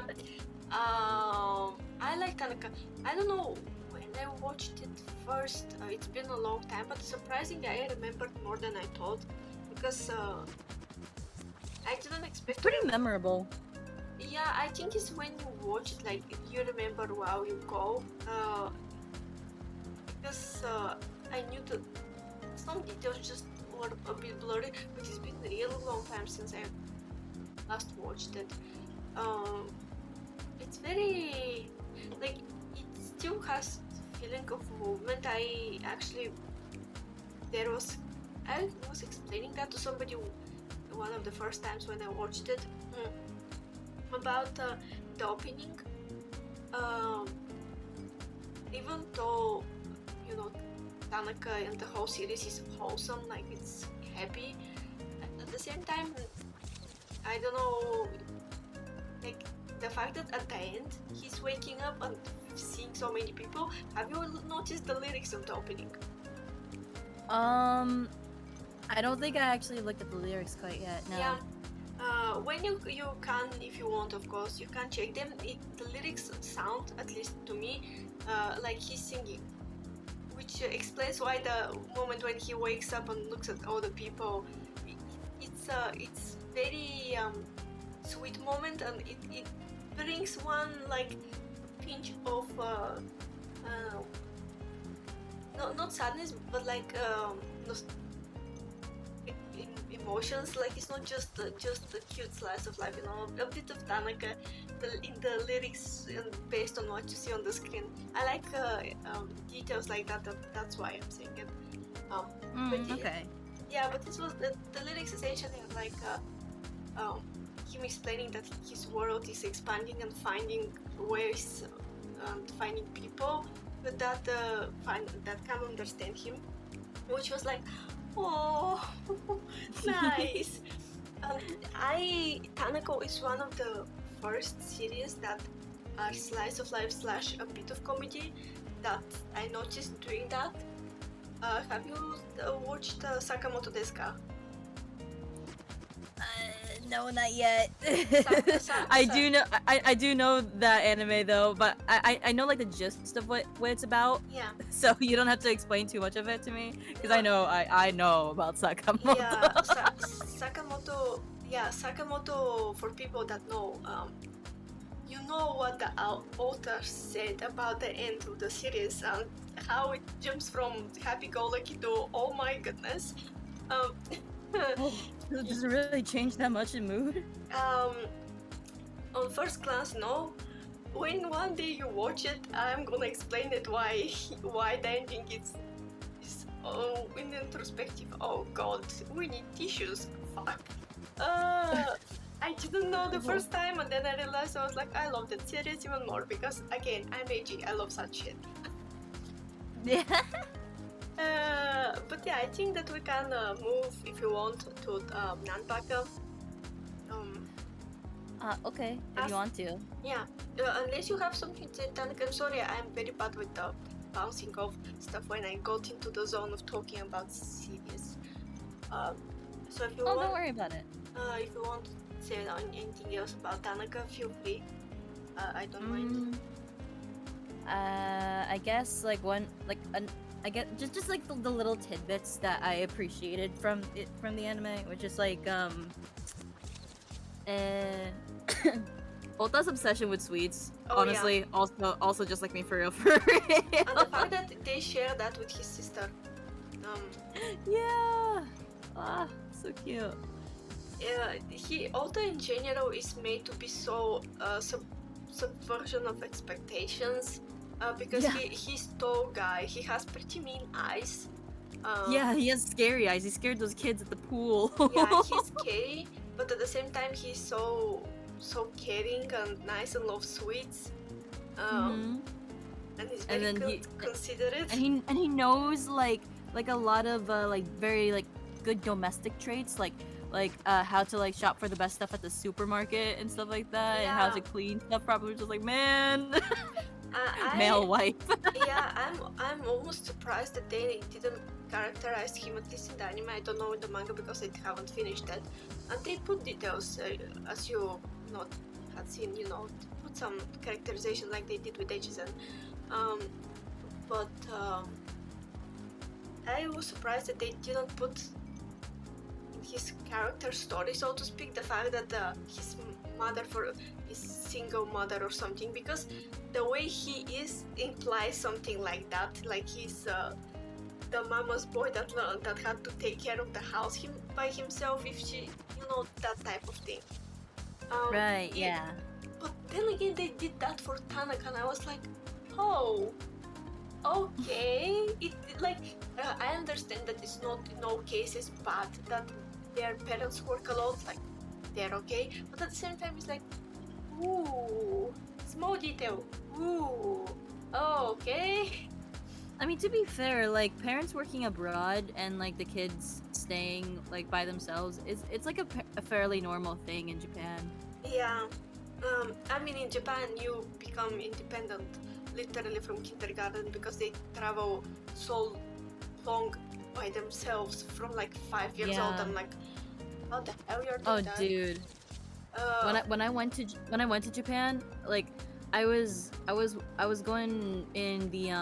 I like Tanaka. I don't know when I watched it first. It's been a long time, but surprisingly, I remembered more than I thought because I didn't expect. Pretty memorable. Yeah, I think it's when you watch it, like you remember while you go. Because I knew that some details just were a bit blurry, but it's been a really long time since I last watched it. It's very like it still has feeling of movement. I was explaining that to somebody one of the first times when I watched it about the opening. Even though you know Tanaka and the whole series is wholesome, like it's happy, at the same time I don't know, like the fact that at the end he's waking up and seeing so many people. Have you noticed the lyrics of the opening? I don't think I actually looked at the lyrics quite yet. No. Yeah. When you can, if you want, of course, you can check them. The lyrics sound, at least to me, like he's singing, which explains why the moment when he wakes up and looks at all the people, it's very sweet moment, and it brings one like pinch of not sadness, but like emotions. Like it's not just a cute slice of life, a bit of Tanaka in the lyrics based on what you see on the screen. I like details like that. That's why I'm saying it. Okay. Yeah, but this was the lyrics essentially are like him explaining that his world is expanding and finding ways and finding people that can understand him, which was like, oh, nice. Tanako is one of the first series that are slice of life / a bit of comedy that I noticed doing that. Have you watched Sakamoto Desuka? No, not yet. I do know. I do know that anime though, but I know like the gist of what it's about. Yeah. So you don't have to explain too much of it to me, because I know about Sakamoto. Yeah, Sakamoto. Yeah, Sakamoto. For people that know, you know what the author said about the end of the series and how it jumps from happy-go-lucky to oh my goodness. Does it really change that much in mood? On first glance, no. When one day you watch it, I'm gonna explain it why the ending is in introspective. Oh god, we need tissues. Fuck. I didn't know the first time, and then I realized I was like, I love that series even more because again, I'm edgy. I love such shit. Yeah. But yeah, I think that we can move if you want to Nanbaka. Okay, if you want to. Yeah, unless you have something to say, Tanaka, I'm sorry, I'm very bad with the bouncing off stuff when I got into the zone of talking about series. So if you want, don't worry about it. If you want to say anything else about Tanaka, feel free. I don't mind. I guess like I get just like the little tidbits that I appreciated from the anime, which is like Ota's obsession with sweets. Oh, honestly, yeah. also just like me for real, for real. And the fact that they share that with his sister. Yeah. Ah, so cute. Ota in general is made to be so subversion of expectations. Because he's tall guy, he has pretty mean eyes. Yeah, he has scary eyes. He scared those kids at the pool. Yeah, he's scary, but at the same time he's so caring and nice and loves sweets. And he's very considerate. And he knows like a lot of like very like good domestic traits. Like like how to like shop for the best stuff at the supermarket and stuff like that, and how to clean stuff properly. Just like, man, male wife. Yeah, I'm almost surprised that they didn't characterize him, at least in the anime. I don't know in the manga because I haven't finished that. And they put details, as you not had seen, put some characterization like they did with Echizen. But I was surprised that they didn't put his character story, so to speak, the fact that his mother is single mother or something, because the way he is implies something like that, like he's the mama's boy that had to take care of the house by himself, if she, that type of thing. Right, yeah. But then again, they did that for Tanaka, and I was like, oh, okay. I understand that it's not in all cases bad that their parents work a lot, like they're okay, but at the same time it's like, ooh, small detail, ooh, okay. I mean, to be fair, like parents working abroad and like the kids staying like by themselves it's like a fairly normal thing in Japan. Yeah, I mean in Japan you become independent literally from kindergarten because they travel so long by themselves from like 5 years old. I'm like, how the hell you're doing that? Oh, dude. When I went to Japan, like I was going in the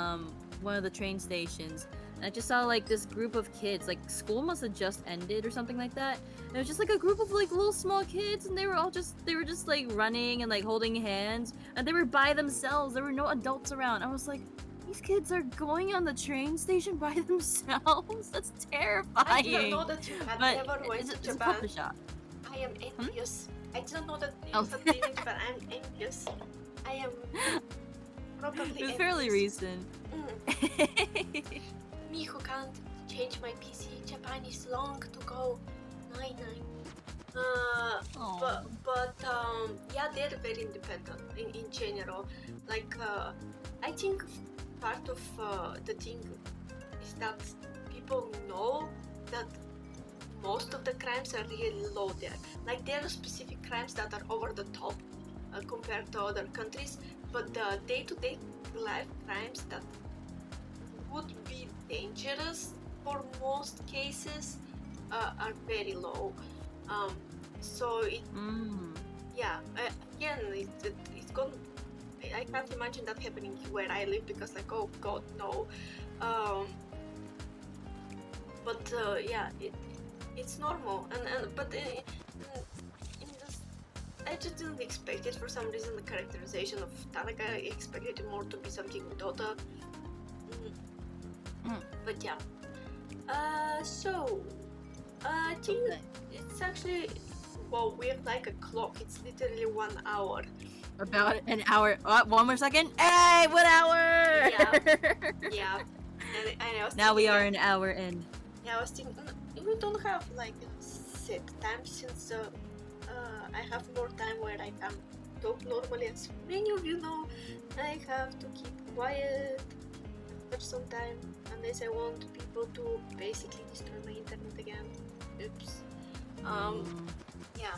one of the train stations, and I just saw like this group of kids. Like school must have just ended or something like that. And it was just like a group of like little small kids, and they were just like running and like holding hands, and they were by themselves. There were no adults around. I was like, these kids are going on the train station by themselves? That's terrifying. I didn't know that you had never went to Japan. It's a shop. I am envious. I didn't know that you had been in Japan. I'm envious. I am properly envious. It's fairly recent. Me who can't change my PC. Japan is long to go. Nine. But yeah, they're very independent in general. Like I think part of the thing is that people know that most of the crimes are really low there. Like there are specific crimes that are over the top compared to other countries, but the day-to-day life crimes that would be dangerous for most cases are very low. So it, yeah, again, it's gone. I can't imagine that happening where I live because, like, oh God, no. But yeah, it's normal, but I just didn't expect it for some reason. The characterization of Tanaka, I expected it more to be something with Dota. But yeah. So I think it's actually we're like a clock. It's literally 1 hour. About an hour. One more second. Hey, 1 hour! Yeah. And I was now we are an hour in. Yeah, I was thinking, we don't have like a set time since I have more time where I can talk normally. As many of you know, I have to keep quiet for some time unless I want people to basically destroy my internet again. Oops. Yeah.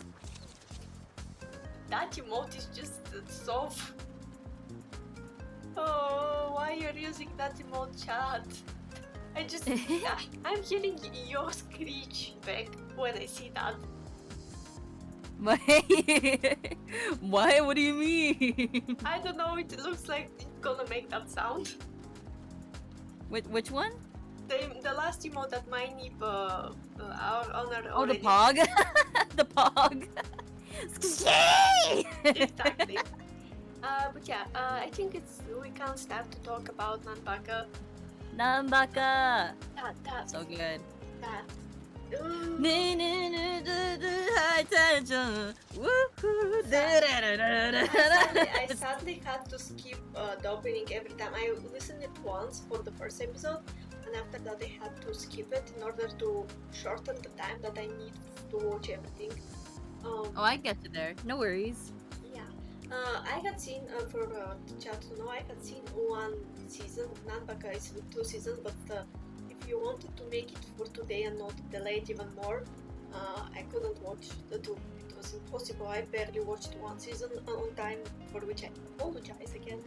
That emote is just so. Oh, why you're using that emote, chat? I just, I'm hearing your screech back when I see that. Why? What do you mean? I don't know. It looks like it's gonna make that sound. Which one? The last emote that my nib honor. Oh, the pog. The pog. Exactly. But yeah, I think we can start to talk about Nanbaka. Nanbaka. That. So good. That. High tension. Woohoo. I sadly had to skip the opening every time. I listened it once for the first episode, and after that I had to skip it in order to shorten the time that I need to watch everything. Oh, I get you there. No worries. Yeah. I had seen, for the chat to know, I had seen one season. Nanbaka is 2 seasons, but if you wanted to make it for today and not delay it even more, I couldn't watch the two. It was impossible. I barely watched one season on time, for which I apologize again.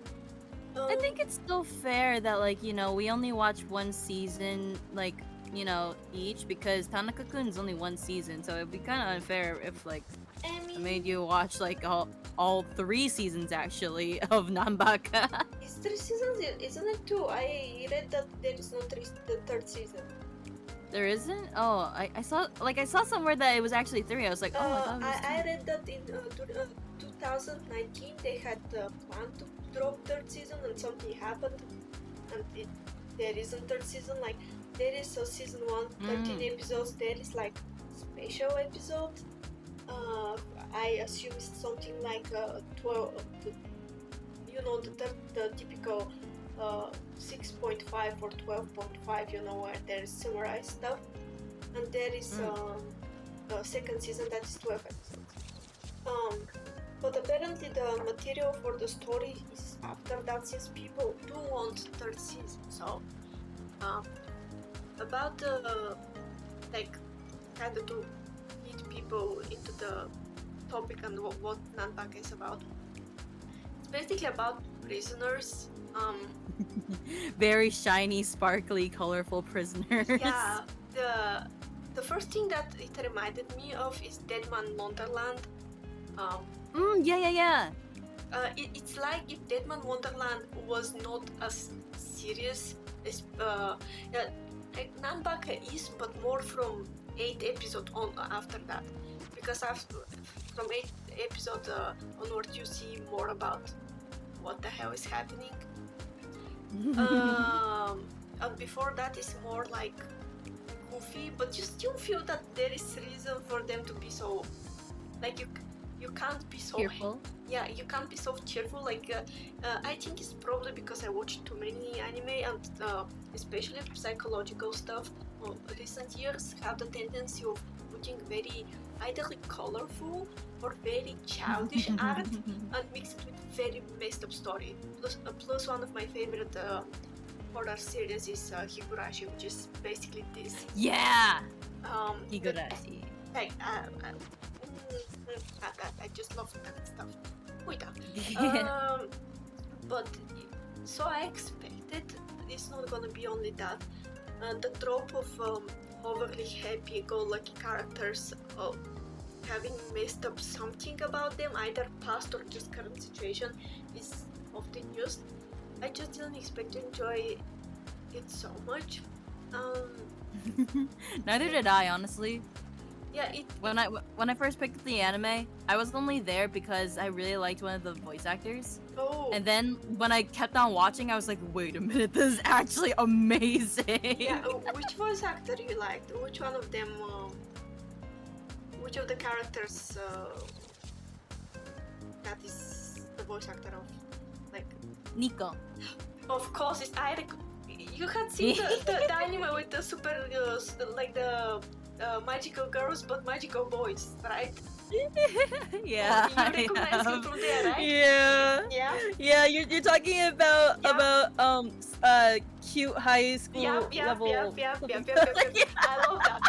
I think it's still fair that, like, you know, we only watch one season, like, you know, each, because Tanaka-kun's only one season, so it'd be kind of unfair if, like, I made you watch, like, all 3 seasons, actually, of Nanbaka. It's 3 seasons, isn't it 2? I read that there is no the 3rd season. There isn't? Oh, I saw somewhere that it was actually 3. I was like, oh my god. I read that in 2019 they had planned to drop 3rd season and something happened and there isn't 3rd season. Like, there is a season 1, 13 episodes, there is like special episode. I assume it's something like 12, you know, the typical 6.5 or 12.5, you know, where there is summarized stuff, and there is a 2nd season that is 12 episodes. But apparently the material for the story is after that, since people do want 3rd season. So about like, kind of to lead people into the topic and what Nanbaka is about. It's basically about prisoners. Very shiny, sparkly, colorful prisoners. Yeah, the first thing that it reminded me of is Deadman Wonderland. Yeah. It's like if Deadman Wonderland was not as serious as like Nanbaka is, but more from 8th episode on after that, because from 8th episode onward you see more about what the hell is happening. And before that is more like goofy, but you still feel that there is reason for them to be so, like, you can't be so cheerful. Yeah, you can't be so cheerful. Like I think it's probably because I watched too many anime, and especially psychological stuff recent years have the tendency of putting very either colorful or very childish art and mix it with very messed up story. Plus one of my favorite horror series is Higurashi, which is basically this. Yeah. Higurashi. Like I just love that stuff. But so I expected it's not gonna be only that. The trope of overly happy-go-lucky characters having messed up something about them, either past or just current situation, is often used. I just didn't expect to enjoy it so much. Neither did I, honestly. Yeah, when I first picked up the anime, I was only there because I really liked one of the voice actors. Oh. And then when I kept on watching, I was like, wait a minute, this is actually amazing. Yeah, which voice actor you liked? Which one of them? Which of the characters that is the voice actor of, like? Nico. Of course, it's you had seen the anime with the super like the magical girls but magical boys, right? Yeah. You recognize him from there, right? Yeah. You're talking about cute high school level. Yeah. I love that.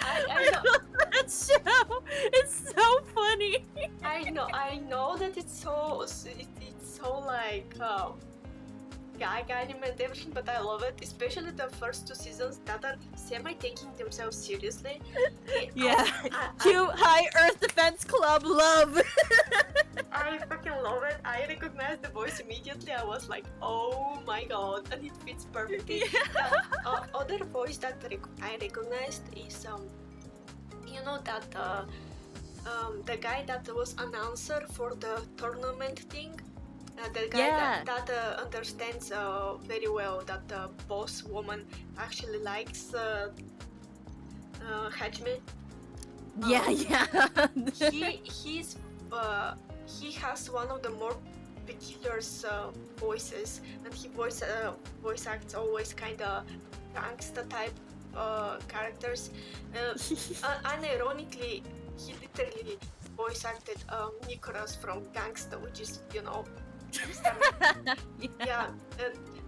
I know. That show. It's so funny. I know that it's so like gag anime and everything, but I love it, especially the first 2 seasons that are semi taking themselves seriously. Yeah. Cute high Earth Defense Club love. I fucking love it. I recognized the voice immediately. I was like, oh my god, and it fits perfectly. Yeah. Other voice that I recognized is you know that the guy that was announcer for the tournament thing. The guy that understands very well that the boss woman actually likes Hajime. Yeah. He has one of the more peculiar voices, and he voice acts always kind of gangsta type characters. Unironically, he literally voice acted Nicholas from Gangsta, which is, you know. Yeah.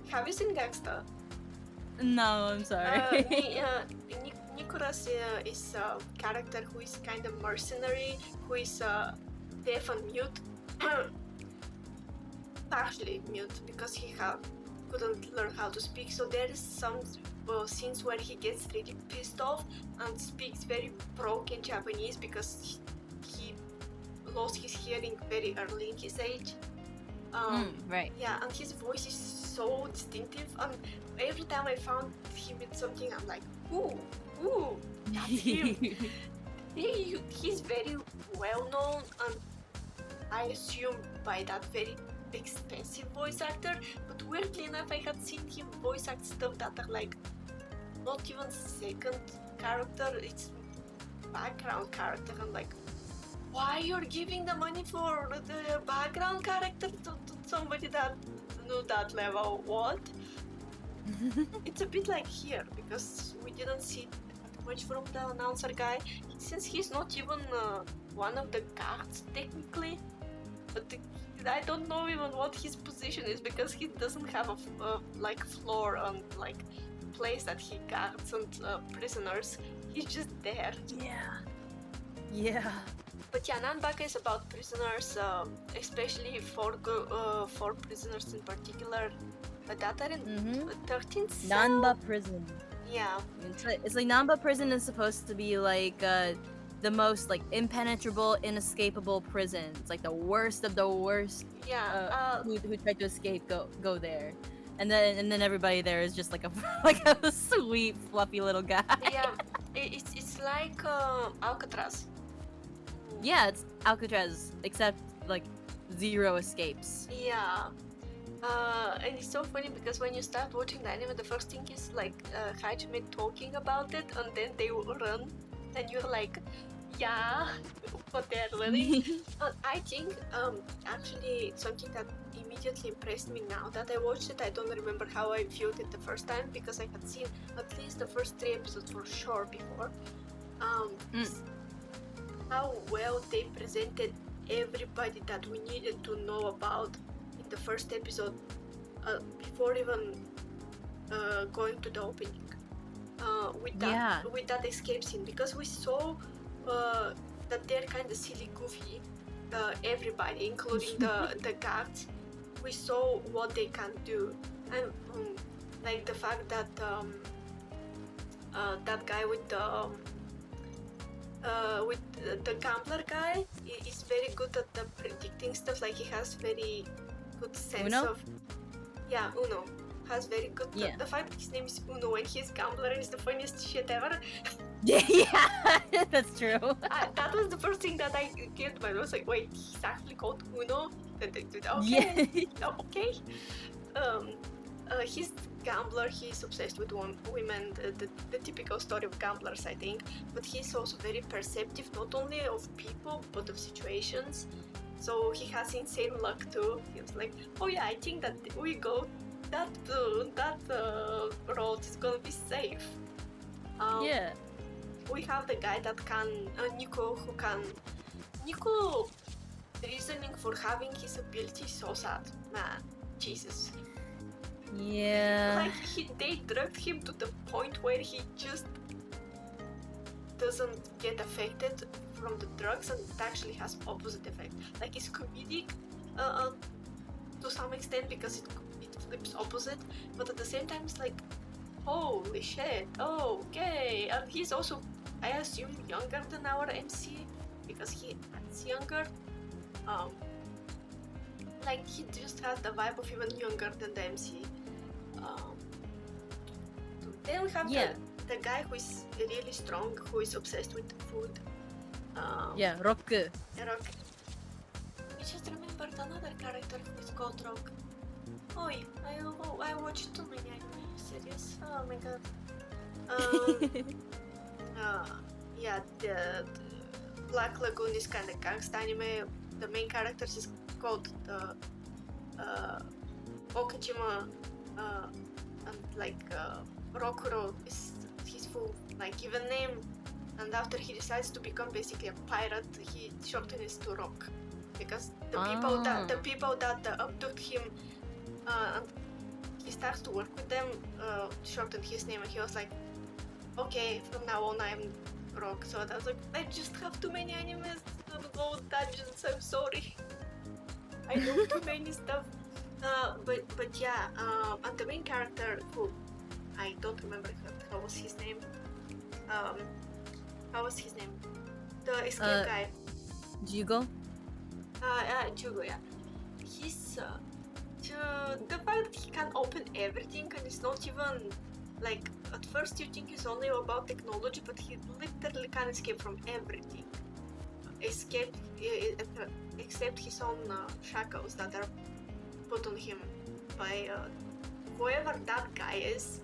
Have you seen Gangsta? No, I'm sorry. Nicholas is a character who is kind of mercenary, who is deaf and mute. Partially mute because he couldn't learn how to speak. So there is some scenes where he gets really pissed off and speaks very broken Japanese because he lost his hearing very early in his age. Right. Yeah, and his voice is so distinctive. And every time I found him in something, I'm like, ooh, that's him. He's very well known, and I assume by that very expensive voice actor. But weirdly enough, I had seen him voice act stuff that are like not even second character, it's background character. I'm like, why you're giving the money for the background character to somebody that knew that level? What? It's a bit like here because we didn't see that much from the announcer guy, since he's not even one of the guards technically. But I don't know even what his position is because he doesn't have a like floor and like place that he guards and prisoners. He's just there. Yeah. But yeah, Nanbaka is about prisoners, especially four prisoners in particular that are in 13th cell. Nanba prison. Yeah. It's like Nanba prison is supposed to be like the most like impenetrable, inescapable prison. It's like the worst of the worst. Yeah. Who tried to escape go there, and then everybody there is just like a like a sweet fluffy little guy. Yeah. It's like Alcatraz. Yeah, it's Alcatraz, except like 0 escapes. Yeah. And it's so funny because when you start watching the anime, the first thing is like Hajime talking about it, and then they will run, and you're like, yeah, but they're running. I think actually something that immediately impressed me now that I watched it, I don't remember how I viewed it the first time because I had seen at least the first 3 episodes for sure before. How well they presented everybody that we needed to know about in the first episode before even going to the opening with that escape scene, because we saw that they're kind of silly goofy, everybody including the guards. We saw what they can do, and like the fact that that guy with the gambler guy is very good at the predicting stuff. Like he has very good sense of Uno has very good the fact that his name is Uno and he's gambler is the funniest shit ever. Yeah, that's true. That was the first thing that I get, but I was like, wait, he's actually called Uno? Okay. Yeah. Okay. He's gambler, he's obsessed with women, the typical story of gamblers, I think, but he's also very perceptive, not only of people but of situations. So he has insane luck too. He was like, oh yeah, I think that we go that road is gonna be safe. Yeah. We have the guy that can Nico reasoning for having his ability is so sad, man. Jesus. Yeah. Like they drugged him to the point where he just doesn't get affected from the drugs, and it actually has opposite effect. Like it's comedic to some extent because it flips opposite, but at the same time it's like, holy shit, okay. And he's also, I assume, younger than our MC because he acts younger. Like he just has the vibe of even younger than the MC. Then we have the guy who is really strong, who is obsessed with food. Rock. Rock. I just remembered another character who is called Rock. Oh, I watched too many anime series. Oh my god. The Black Lagoon is kind of gangsta anime. The main character is called Okajima, and like Rokuro is his full like given name, and after he decides to become basically a pirate, he shortens it to Rock because the people that abduct him, and he starts to work with them, shortened his name, and he was like, okay, from now on I'm rock. So I was like, I just have too many animes to go dungeons. I'm sorry. I know too many stuff. But yeah, and the main character who I don't remember how was his name. Um, how was his name? The escape guy. Jugo? Jugo, yeah. He's the fact that he can open everything and it's not even like at first you think it's only about technology, but he literally can escape from everything. Escape except his own shackles that are put on him by whoever that guy is.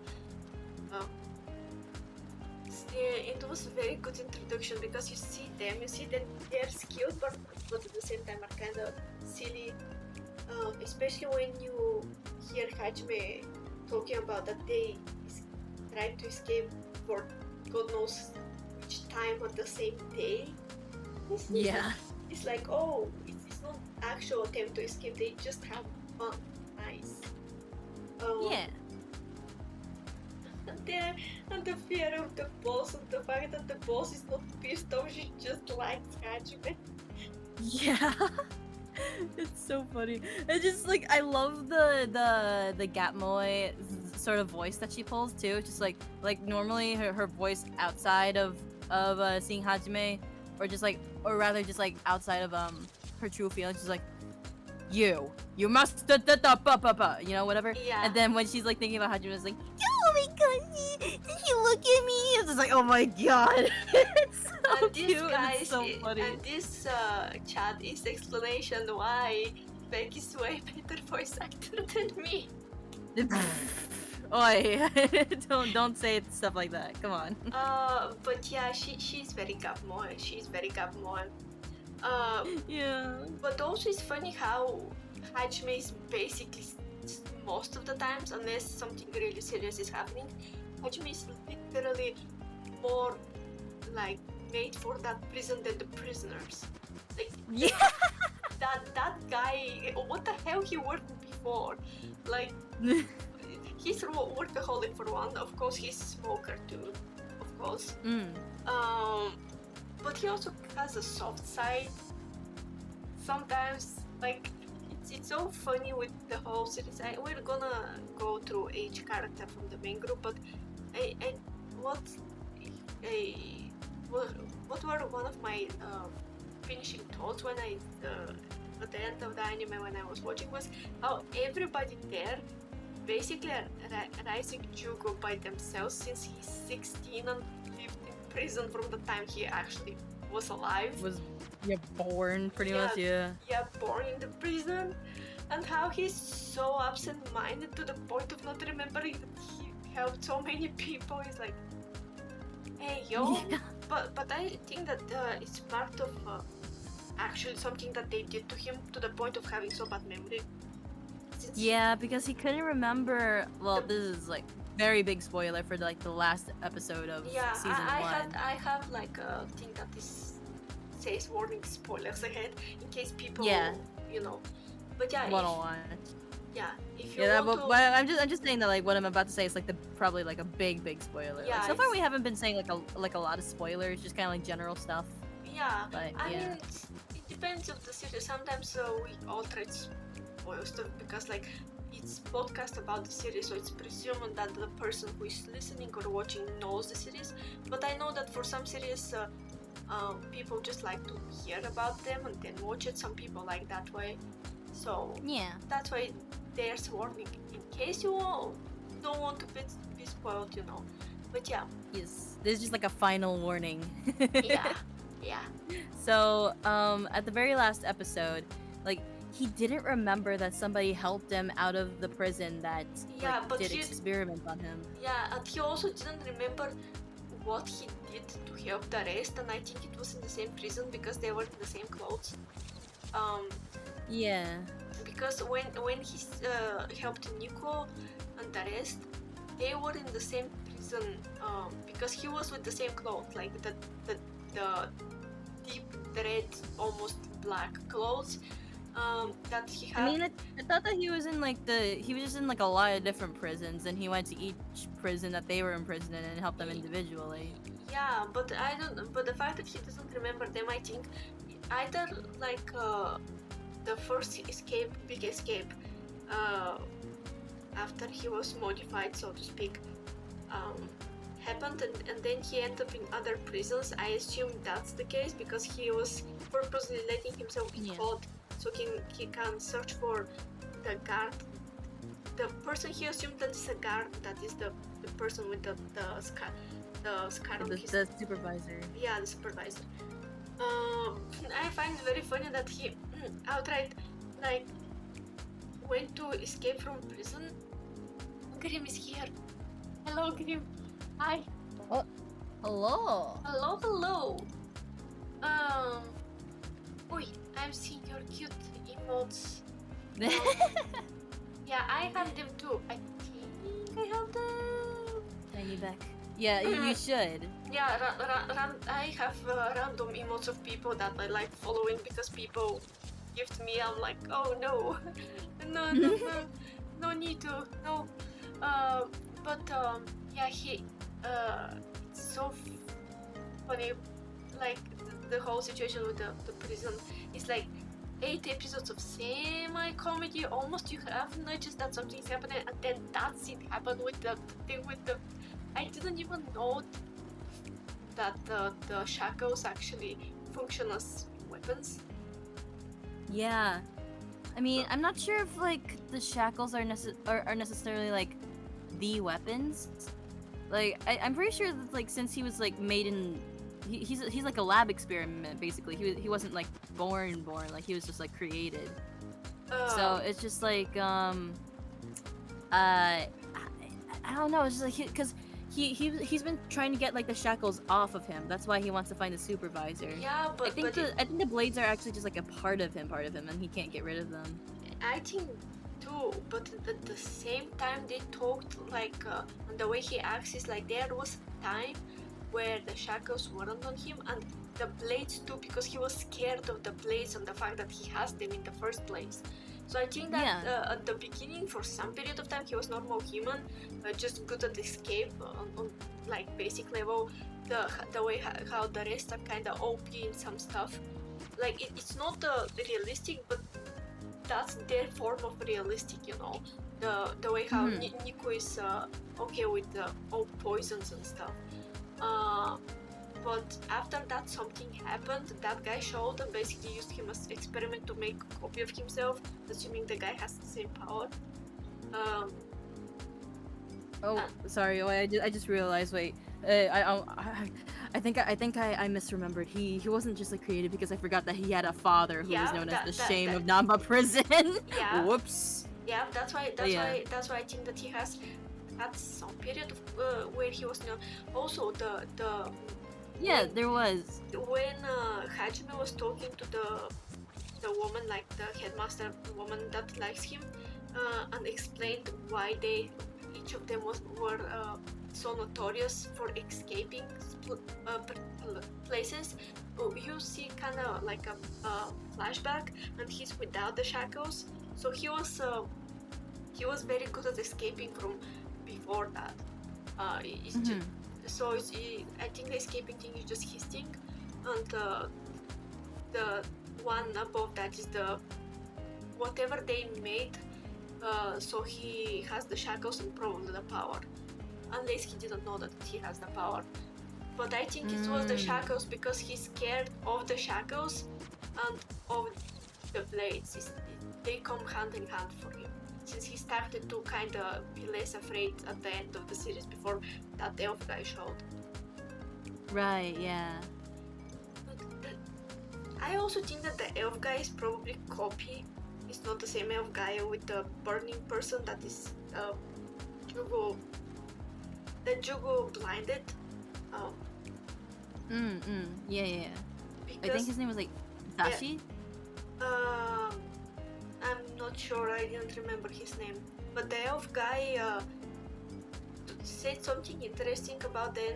It was a very good introduction because you see that they're skilled, but at the same time are kind of silly. Especially when you hear Hajime talking about that they tried to escape for God knows which time on the same day. It's like, oh, it's not actual attempt to escape, they just have fun. Nice. Yeah. And the fear of the boss, and the fact that the boss is not pissed off, she just likes Hajime. Yeah. It's so funny. It's just like I love the Gatmoe sort of voice that she pulls too. It's just like normally her voice outside of seeing Hajime, or rather just like outside of her true feelings, she's like, you must you know, whatever. Yeah. And then when she's like thinking about Hajime, it's like, oh my god, did you look at me? It's just like, oh my god. It's so And this cute. guy And it's so funny. and this chat is explanation why Beck is way better voice actor than me. Oi, don't say stuff like that. Come on. But yeah, she's very Gabmoe. She's very Gabmoe. Yeah. But also it's funny how Hajime is basically most of the times, unless something really serious is happening, Hajime is literally more like made for that prison than the prisoners. Like, yeah. that guy, what the hell he worked before? Like, he's workaholic for one. Of course, he's a smoker too. Of course. But he also has a soft side. Sometimes, like, it's so funny with the whole series. We're gonna go through each character from the main group, but what were one of my finishing thoughts when I at the end of the anime when I was watching was how everybody there basically are rising Jugo by themselves since he's 16 and lived in prison from the time he actually was alive. Born pretty much, yeah. Yeah, born in the prison, and how he's so absent-minded to the point of not remembering that he helped so many people. He's like, hey yo, Yeah. but I think that it's part of actually something that they did to him to the point of having so bad memory. Yeah, because he couldn't remember. Well, this is like very big spoiler for like the last episode of season 1. I have like a thing that is says warning spoilers ahead in case people, you know. But yeah, wanna watch. Yeah, if you want to... but I'm just saying that like what I'm about to say is like probably like a big spoiler. Yeah, like, so far we haven't been saying like a lot of spoilers, just kind of like general stuff. Yeah, but I mean it depends on the series. Sometimes we all try to spoil stuff because like it's podcast about the series, so it's presumed that the person who is listening or watching knows the series. But I know that for some series people just like to hear about them and then watch it. Some people like that way, so yeah, that's why there's warning in case you don't want to be spoiled, you know. But yeah, yes, this is just like a final warning. yeah. So at the very last episode, like he didn't remember that somebody helped him out of the prison that but did experiment on him. Yeah, and he also didn't remember what he did to help the rest, and I think it was in the same prison because they were in the same clothes. Yeah. Because when he helped Nico and the rest, they were in the same prison because he was with the same clothes, like the deep red, almost black clothes, that he I had. mean, I thought that he was in he was just in like a lot of different prisons, and he went to each prison that they were imprisoned in and helped them individually. Yeah, but I don't. But the fact that he doesn't remember them, I think, either like the first escape, big escape, uh, after he was modified, so to speak, um, happened, and then he ended up in other prisons. I assume that's the case because he was purposely letting himself be caught so he can search for the guard. The person he assumed that is a guard, that is the person with the scar on his... The supervisor. Yeah, the supervisor. I find it very funny that he outright like went to escape from prison. Grim is here. Hello, Grim. Hi. Oh, hello. Hello, hello. Oi, I'm seeing your cute emotes. Yeah, I have them too. I think I have them. Tiny Beck. Yeah, you should. Yeah, I have random emotes of people that I like following because people gift me. I'm like, oh no, no need to, no. But yeah, it's so funny. Like the whole situation with the prison is like 8 episodes of semi-comedy. Almost you have noticed that something's happening, and then that scene happened with the thing with the... I didn't even know that the shackles actually function as weapons. Yeah. I mean, I'm not sure if like the shackles are necessarily like the weapons. Like I'm pretty sure that like since he was like made in he's like a lab experiment basically. He wasn't like born like he was just like created. So it's just like I don't know, it's just like because he's been trying to get like the shackles off of him. That's why he wants to find the supervisor. Yeah, but I think the blades are actually just like a part of him, and he can't get rid of them. I think too, but at the same time they talked like and the way he acts is like there was a time where the shackles weren't on him and the blades too, because he was scared of the blades and the fact that he has them in the first place. So I think that at the beginning, for some period of time, he was normal human, just good at escape on like basic level. The way how the rest are kind of OP in some stuff. Like it's not realistic, but that's their form of realistic, you know. The way how Nico is okay with all poisons and stuff. But after that, something happened. That guy showed and basically used him as experiment to make a copy of himself, assuming the guy has the same power. Sorry. I just realized. Wait, I think I misremembered. He wasn't just like created because I forgot that he had a father who was known as the Shame of Namba Prison. Yeah. Whoops. Yeah, that's why I think that he has had some period of where he was known. Also, there was when Hajime was talking to the woman, like the headmaster woman that likes him, and explained why each of them were so notorious for escaping places. You see kind of like a flashback, and he's without the shackles, so he was very good at escaping from before that. I think the escaping thing is just his thing, and the one above that is the whatever they made. So he has the shackles and probably the power, unless he didn't know that he has the power. But I think it was the shackles because he's scared of the shackles and of the blades. They come hand in hand for him, since he started to kind of be less afraid at the end of the series before that elf guy showed. Right, yeah. But I also think that the elf guy is probably copy. It's not the same elf guy with the burning person that is Jugo. The Jugo blinded. Yeah. Because, I think his name was like Dashi. Yeah. I'm not sure. I didn't remember his name. But the elf guy said something interesting about the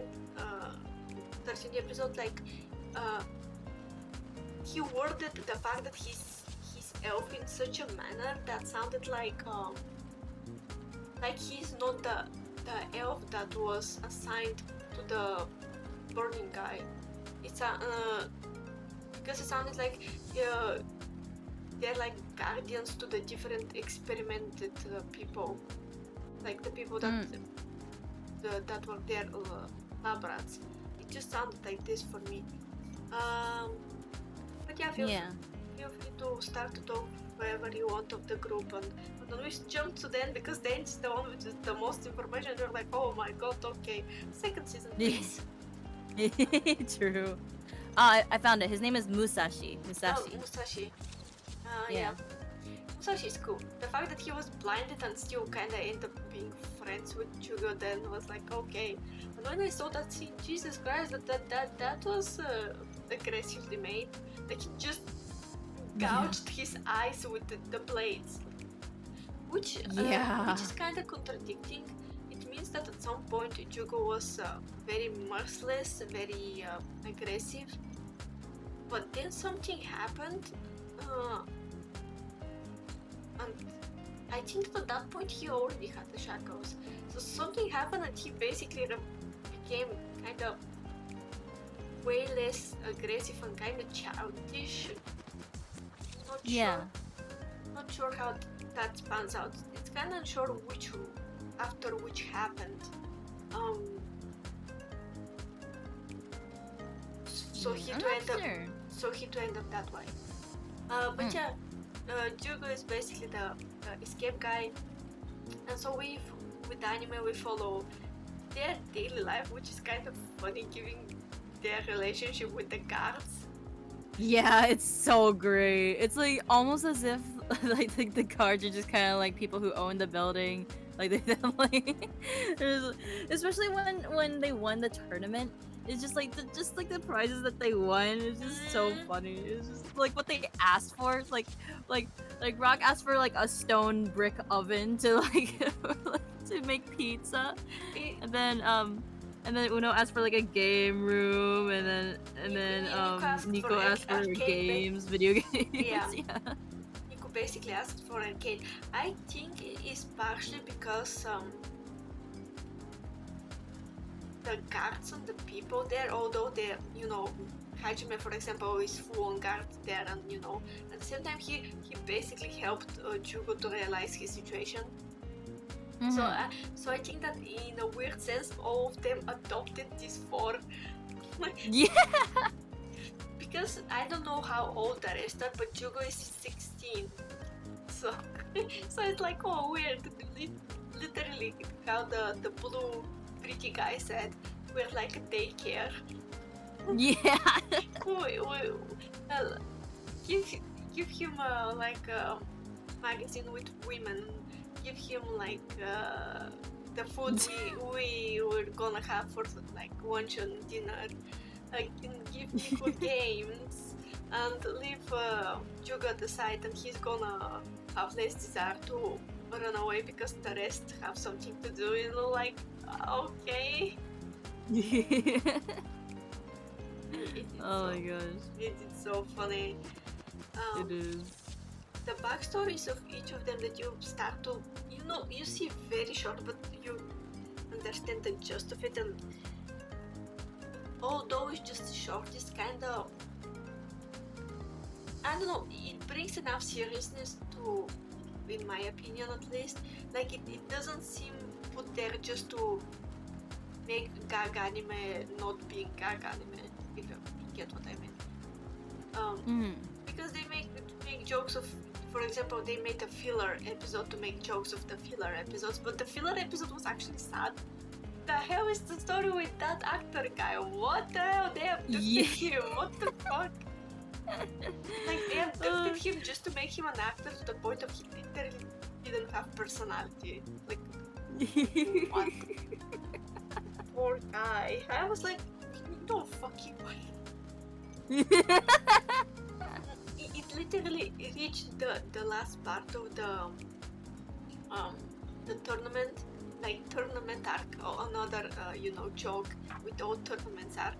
13th episode. Like he worded the fact that he's elf in such a manner that sounded like he's not the elf that was assigned to the burning guy. It's because it sounded like they're like guardians to the different experimented people, like the people that that were their lab rats. It just sounded like this for me. But yeah, feel free to start to talk wherever you want of the group, and then we jump to the end because the end is the one which is the most information. You're like, oh my god, okay, second season, please. True. I found it. His name is Musashi. Musashi. Oh, Musashi. Yeah. Musashi is cool. The fact that he was blinded and still kind of ended up being friends with Jugo then was like, okay. And when I saw that scene, Jesus Christ, that was aggressively made. Like, he just gouged his eyes with the blades. Which is kind of contradicting. It means that at some point Jugo was very merciless, very aggressive. But then something happened. And I think at that point he already had the shackles. So something happened and he basically became kind of way less aggressive and kind of childish. Not sure how that pans out. It's kind of unsure which happened. So he to end up that way. But yeah. Jugo is basically the escape guy, and so with the anime we follow their daily life, which is kind of funny given their relationship with the guards. Yeah, it's so great. It's like almost as if like the guards are just kind of like people who own the building. Like they like, especially when they won the tournament. It's just like the prizes that they won. It's just so funny. It's just like what they asked for. It's like Rock asked for like a stone brick oven to like to make pizza, and then Uno asked for like a game room, and then Nico asked for games, video games. Yeah. Nico basically asked for arcade. I think it is partially because the guards and the people there, although they're, Hajime, for example, is full on guard there, and at the same time he basically helped Jugo to realize his situation. Mm-hmm. So I think that in a weird sense, all of them adopted this form. Yeah. Because I don't know how old the rest are, but Jugo is 16. So it's like, oh, weird. Literally how the blue freaky guy said, we're like a daycare. Yeah. Give him like a magazine with women. Give him like the food we were gonna have for like lunch and dinner. And give Nico games and leave Jugo at the side, and he's gonna have less desire to run away because the rest have something to do. Like, okay. Oh my gosh. It is so funny. It is. The backstories of each of them that you start to, you see very short, but you understand the gist of it, and although it's just short, it's kind of, I don't know, it brings enough seriousness to, in my opinion at least, like it doesn't seem put there just to make gag anime not being gag anime, if you get what I mean. Because they make jokes of, for example, they made a filler episode to make jokes of the filler episodes, but the filler episode was actually sad. The hell is the story with that actor guy? What the hell? They abducted him. What the fuck? Like, they abducted him just to make him an actor to the point of he literally didn't have personality. Like, what? Poor guy. I was like, no fucking way. It literally reached the last part of the tournament, like tournament arc, or another joke with all tournaments arc,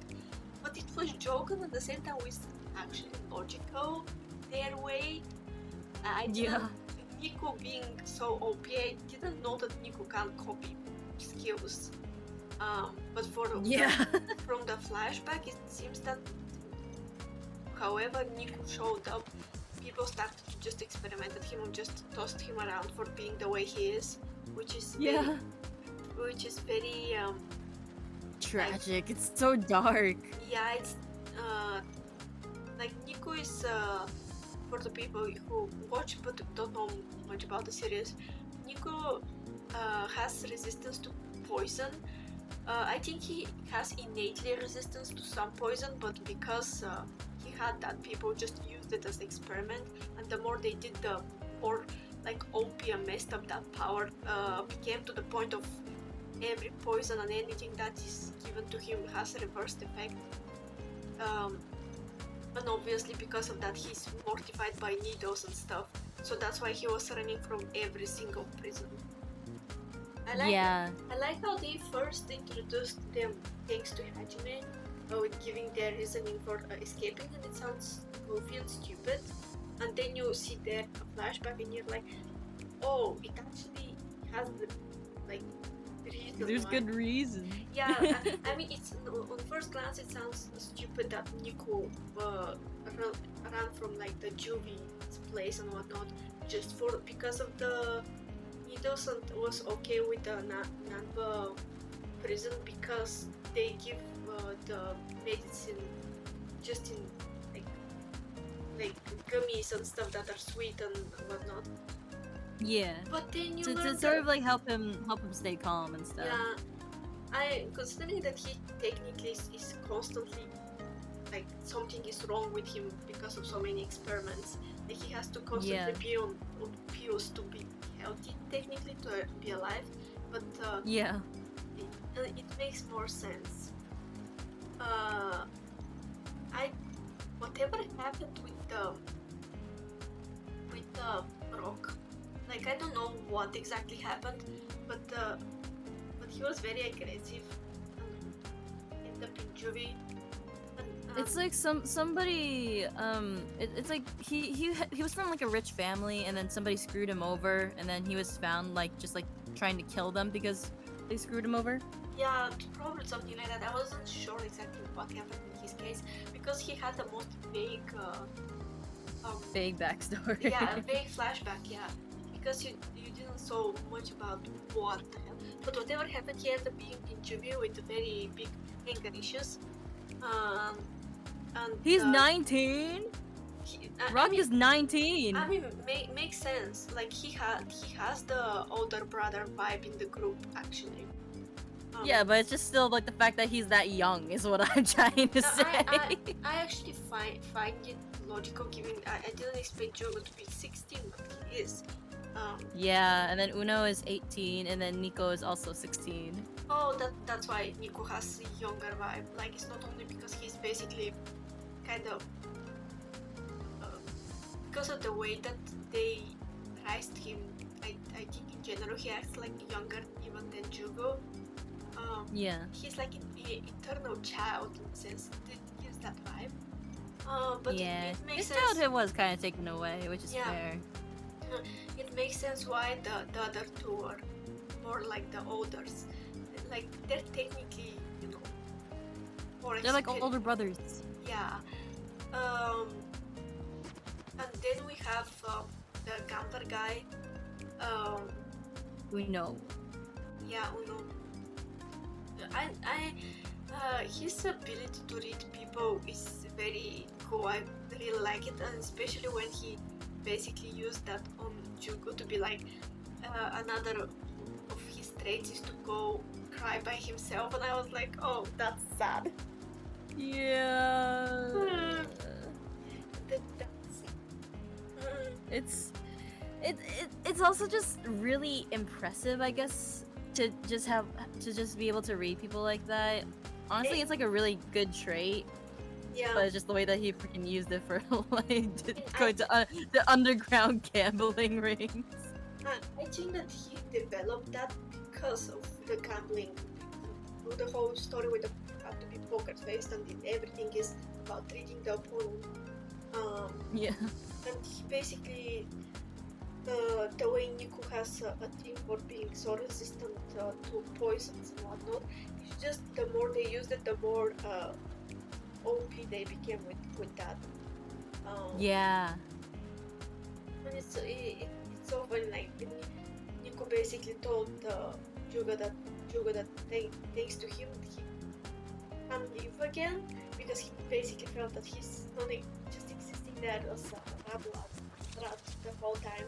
but it was joke and at the same time was actually logical their way. I didn't. Yeah. Nico being so OP, I didn't know that Nico can't copy skills. But Yeah. from the flashback, it seems that however Nico showed up, people started to just experiment at him and just tossed him around for being the way he is, which is Yeah. very Tragic. It's so dark. yeah, it's like Nico is for the people who watch but don't know much about the series. Nico has resistance to poison. I think he has innately resistance to some poison, but because he had that, people just used it as experiment, and the more they did, the more like OP and messed up that power became, to the point of every poison and anything that is given to him has a reversed effect. And obviously because of that he's mortified by needles and stuff, so that's why he was running from every single prison. I like how they first introduced them thanks to Hajime, with giving their reasoning for escaping, and it sounds goofy and stupid, and then you see their flashback and you're like, oh, it actually has the like reason. There's why. good reason. Yeah, I mean, it's on first glance it sounds stupid that Nico ran from like the juvie's place and whatnot just because of the needles, and was okay with the Nanba prison because they give the medicine just in like gummies and stuff that are sweet and whatnot. Yeah. But then you To learn sort that, of like help him stay calm and stuff. yeah, considering that he technically is constantly like something is wrong with him because of so many experiments. Like he has to constantly be on pills to be healthy, technically, to be alive. But it makes more sense. Whatever happened with the rock, like I don't know what exactly happened, but he was very aggressive and ended up in juvie. It's like somebody it's like he was from like a rich family, and then somebody screwed him over, and then he was found like just like trying to kill them because they screwed him over. Yeah, probably something like that. I wasn't sure exactly what happened in his case because he had the most vague Vague backstory. yeah, a vague flashback, yeah. Because you didn't know much about what the hell. But whatever happened, he ended up being in juvie with very big anger issues. And He's 19. Rock is 19. I mean, makes sense. Like he has the older brother vibe in the group, actually. Yeah, but it's just still like the fact that he's that young is what I'm trying to say. I actually find it logical, given I didn't expect Jogo to be 16, but he is. Yeah, and then Uno is 18, and then Nico is also 16. Oh, that's why Nico has a younger vibe. Like, it's not only because he's basically kind of because of the way that they raised him. I think in general he acts like younger even than Jugo. Yeah. He's like an eternal child in a sense. It gives that vibe. But yeah, it makes his sense. childhood was kind of taken away, which is fair. It makes sense why the other two are more like the olders. Like they're technically, more. They're like older brothers. Yeah. And then we have the Gampar guy. Uno. Yeah, Uno. His ability to read people is very cool. I really like it, and especially when he basically used that on Jugo to be like, another of his traits is to go cry by himself, and I was like, oh, that's sad. Yeah. That's It's also just really impressive, I guess, to just be able to read people like that. Honestly, it's like a really good trait. Yeah. But it's just the way that he freaking used it for like going to the underground gambling rings. I think that he developed that because of the gambling. The whole story with the have to be poker faced, and everything is about treating the opponent Yeah. And he basically, the way Niku has a thing for being so resistant to poisons and whatnot, it's just the more they used it, the more OP they became with that. Yeah. And it's so funny, like Nico basically told Juga that thanks to him he can live again, because he basically felt that he's only just existing there as a rat the whole time.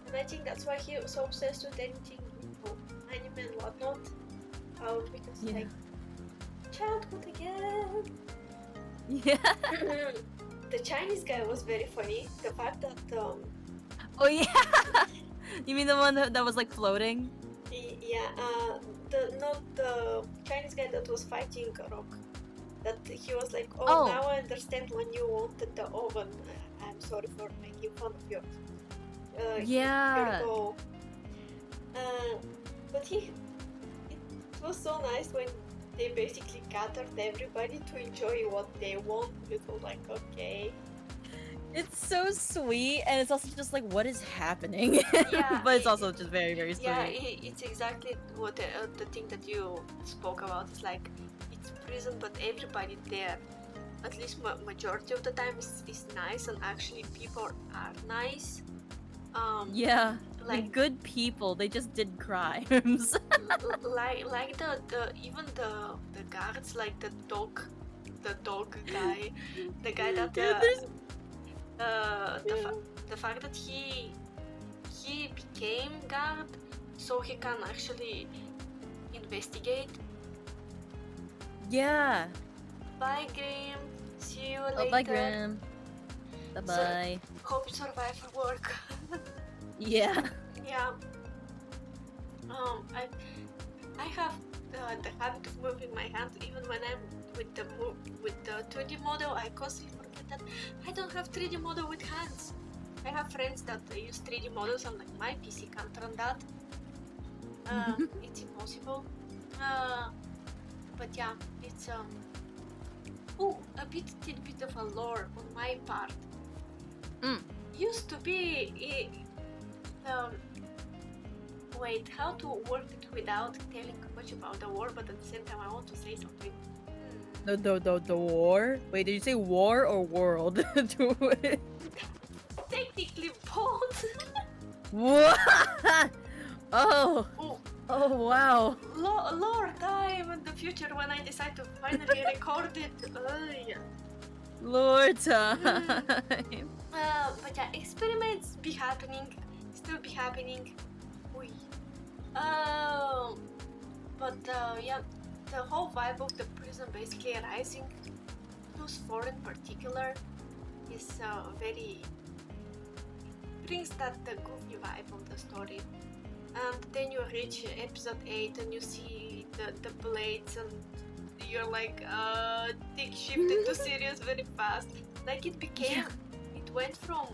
And I think that's why he was so obsessed with anything, anime and whatnot, because Yeah. like childhood again. Yeah. The Chinese guy was very funny. The fact that Oh yeah. You mean the one that was like floating? yeah, not the Chinese guy that was fighting Rock. That he was like, Oh. now I understand when you wanted the oven. I'm sorry for making fun of yours. Yeah. Your goal. But it was so nice when they basically gathered everybody to enjoy what they want. It was like, okay. It's so sweet, and it's also just like, what is happening? Yeah, But it's also just very, very sweet. Yeah, it's exactly what the thing that you spoke about. It's like, it's prison, but everybody there, at least majority of the time, is nice, and actually people are nice. Yeah, like good people. They just did crimes. like the even the guards, like the dog guy, the guy that the fact that he became guard so he can actually investigate. Yeah. Bye, Grim. See you later. Oh, bye, Grim. Bye-bye. Hope you survive for work. Yeah. Yeah. I have the habit of moving my hand even when I'm with the 2D model. I constantly forget that I don't have 3D model with hands. I have friends that use 3D models, and like my PC can't run that. It's impossible. But yeah, it's a tidbit of a lore on my part. Used to be wait, how to word it without telling much about the war, but at the same time I want to say something. The war? Wait, did you say war or world? Technically both. What? Oh. Oh, Wow. lore time in the future when I decide to finally record it. Yeah. Lord time. But yeah, experiments be happening, still be happening. Ui. But yeah, the whole vibe of the prison basically rising, those 4 in particular, is very brings that the goofy vibe of the story. And then you reach episode 8 and you see the blades, and you're like, things shifted to serious very fast. Like it became, it went from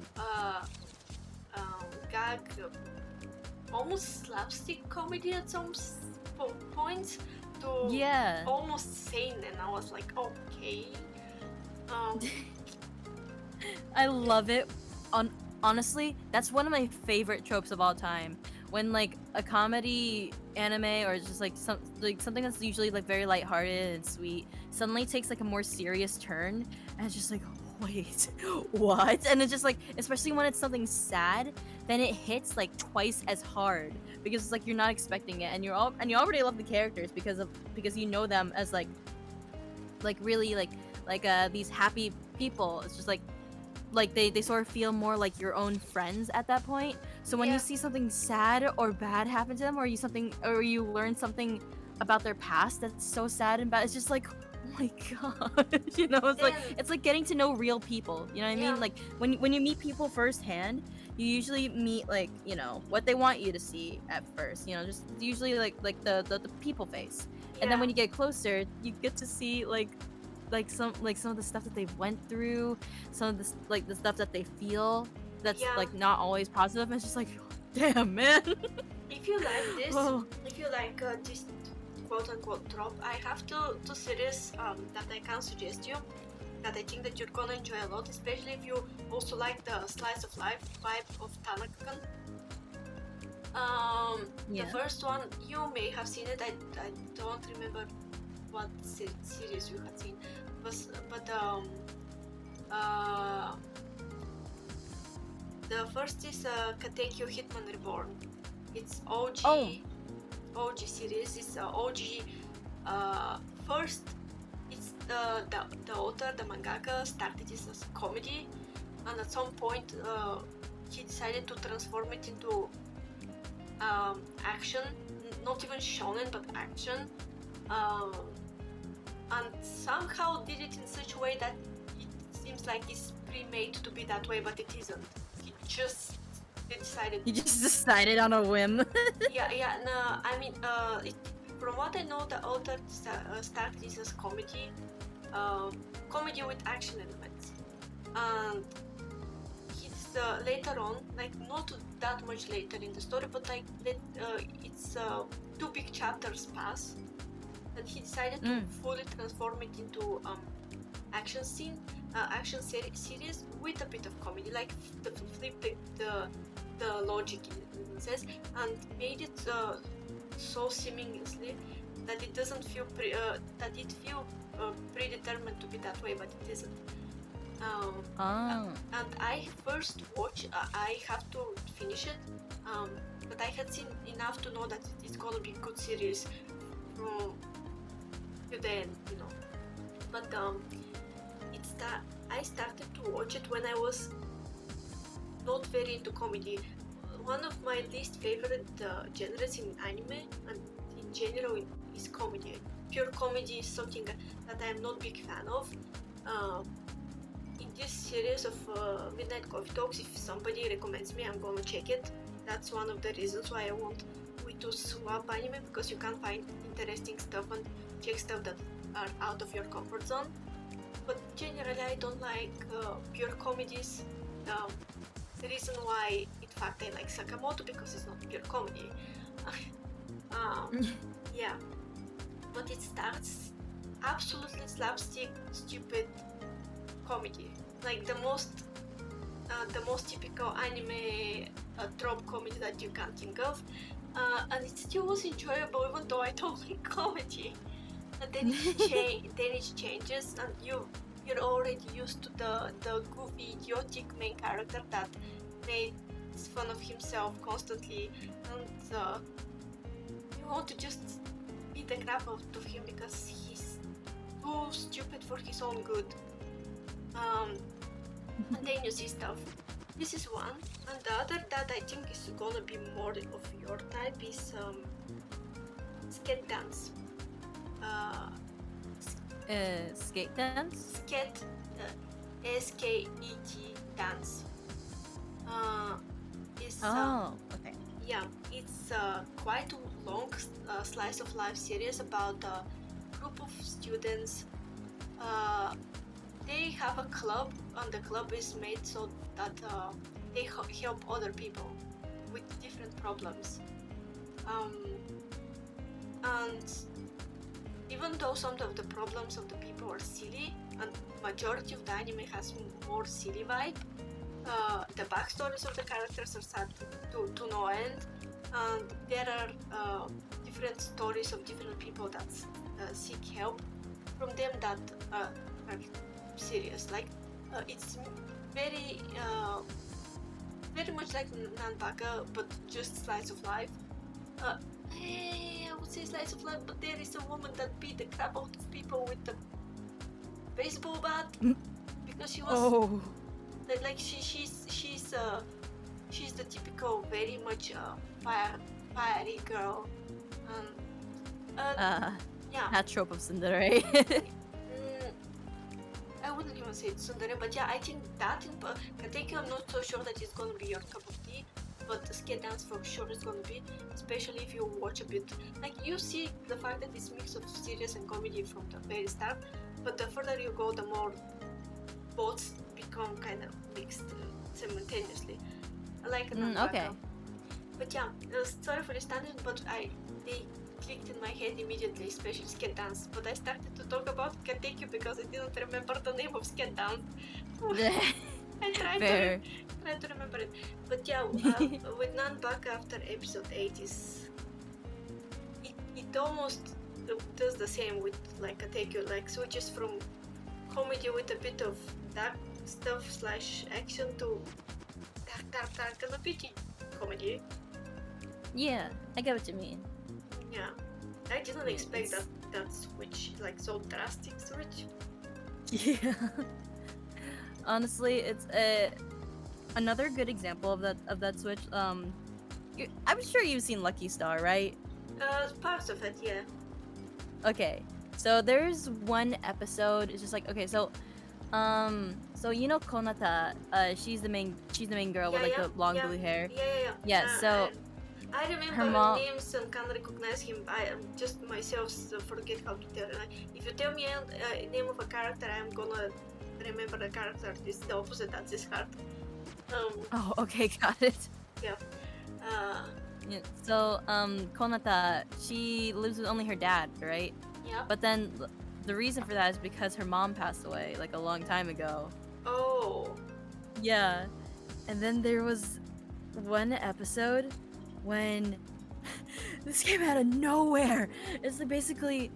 gag, almost slapstick comedy at some points to almost sane, and I was like, okay. I love it. Honestly, that's one of my favorite tropes of all time. When like a comedy anime or just like something that's usually like very lighthearted and sweet suddenly takes like a more serious turn, and it's just like, wait, what? And it's just like, especially when it's something sad, then it hits like twice as hard because it's like you're not expecting it, and you already love the characters because you know them as like really like these happy people. It's just like they sort of feel more like your own friends at that point. So when you see something sad or bad happen to them, or you learn something about their past that's so sad and bad, it's just like, oh my god. You know, it's like getting to know real people. You know what I mean? Like when you meet people firsthand, you usually meet like, you know, what they want you to see at first. You know, just usually like the people face. And then when you get closer, you get to see like some of the stuff that they've went through, some of the the stuff that they feel that's like not always positive, and it's just like, damn, man. If you like this, if you like this quote-unquote trope, I have two series that I can suggest you. that I think that you're gonna enjoy a lot, especially if you also like the slice of life vibe of Tanaka. The Yeah. first one, you may have seen it. I don't remember what series you had seen, but the first is Katekyo Hitman Reborn. It's OG series. It's OG first. It's the author, the mangaka, started this as a comedy, and at some point he decided to transform it into action, not even shonen but action, and somehow did it in such a way that it seems like it's pre-made to be that way, but it isn't. He just decided. You just decided on a whim. Yeah. No, I mean, from what I know, the author started this as comedy with action elements, and he's later on, like not that much later in the story, but like it's 2 big chapters pass, and he decided to fully transform it into action series with a bit of comedy, like flip the logic in a sense, and made it so seamlessly that it doesn't feel predetermined to be that way, but it isn't. And I first watched. I have to finish it, but I had seen enough to know that it's gonna be a good series from the end, you know. But I started to watch it when I was not very into comedy. One of my least favorite genres in anime and in general is comedy. Pure comedy is something that I'm not big fan of. In this series of Midnight Coffee Talks, if somebody recommends me, I'm gonna check it. That's one of the reasons why I want we to swap anime, because you can find interesting stuff and check stuff that are out of your comfort zone. But generally I don't like pure comedies. The reason why, in fact, I like Sakamoto, because it's not pure comedy. Yeah, but it starts absolutely slapstick, stupid comedy, like the most typical anime trope comedy that you can think of, and it still was enjoyable even though I don't like comedy. And then it changes, and you're already used to the goofy, idiotic main character that makes fun of himself constantly, and you want to just beat the crap out of him because he's too stupid for his own good. And then you see stuff. This is one, and the other that I think is gonna be more of your type is skate dance. Skate dance? Skate, SKET dance. Is okay. yeah, it's quite a long slice of life series about a group of students. They have a club, and the club is made so that they help other people with different problems. And even though some of the problems of the people are silly, and majority of the anime has more silly vibe, the backstories of the characters are sad to no end, and there are different stories of different people that seek help from them that are serious. Like it's very much like Nanbaka, but just slice of life. I would say slice of life, but there is a woman that beat the crap out of people with the baseball bat because she was like she's the typical very much fiery girl, yeah, that trope of tsundere. I wouldn't even say it's tsundere, but yeah, I think that in Katekyo, I'm not so sure that it's gonna be your cup of tea, but the skate dance for sure is gonna be, especially if you watch a bit. Like, you see the fact that it's mix of serious and comedy from the very start, but the further you go, the more both become kind of mixed simultaneously. Like okay. But yeah, sorry for the tangent, but they clicked in my head immediately, especially Sket Dance. But I started to talk about Katekyo because I didn't remember the name of Sket Dance. I tried Fair. to remember it. But yeah, with Nanbaka after episode 8 is... It almost does the same with like Katekyo, like switches from comedy with a bit of dark stuff / action to dark and a bit comedy. Yeah, I get what you mean. Yeah, I didn't Yeah, expect it's- that switch, like so drastic switch. Yeah. Honestly, it's another good example of that switch. I'm sure you've seen Lucky Star, right? Parts of it, yeah. Okay, so there's one episode. It's just like, okay, so you know Konata, she's the main girl with like the long blue hair. Yeah, so I remember her mom- names and can recognize him. I just myself forget how to tell. If you tell me a name of a character, I'm gonna remember the character. It's the opposite. That's his heart. Oh, okay, got it. Yeah. Yeah, so Konata, she lives with only her dad, right? Yeah. But then the reason for that is because her mom passed away like a long time ago. Oh. Yeah. And then there was one episode when this came out of nowhere. It's like basically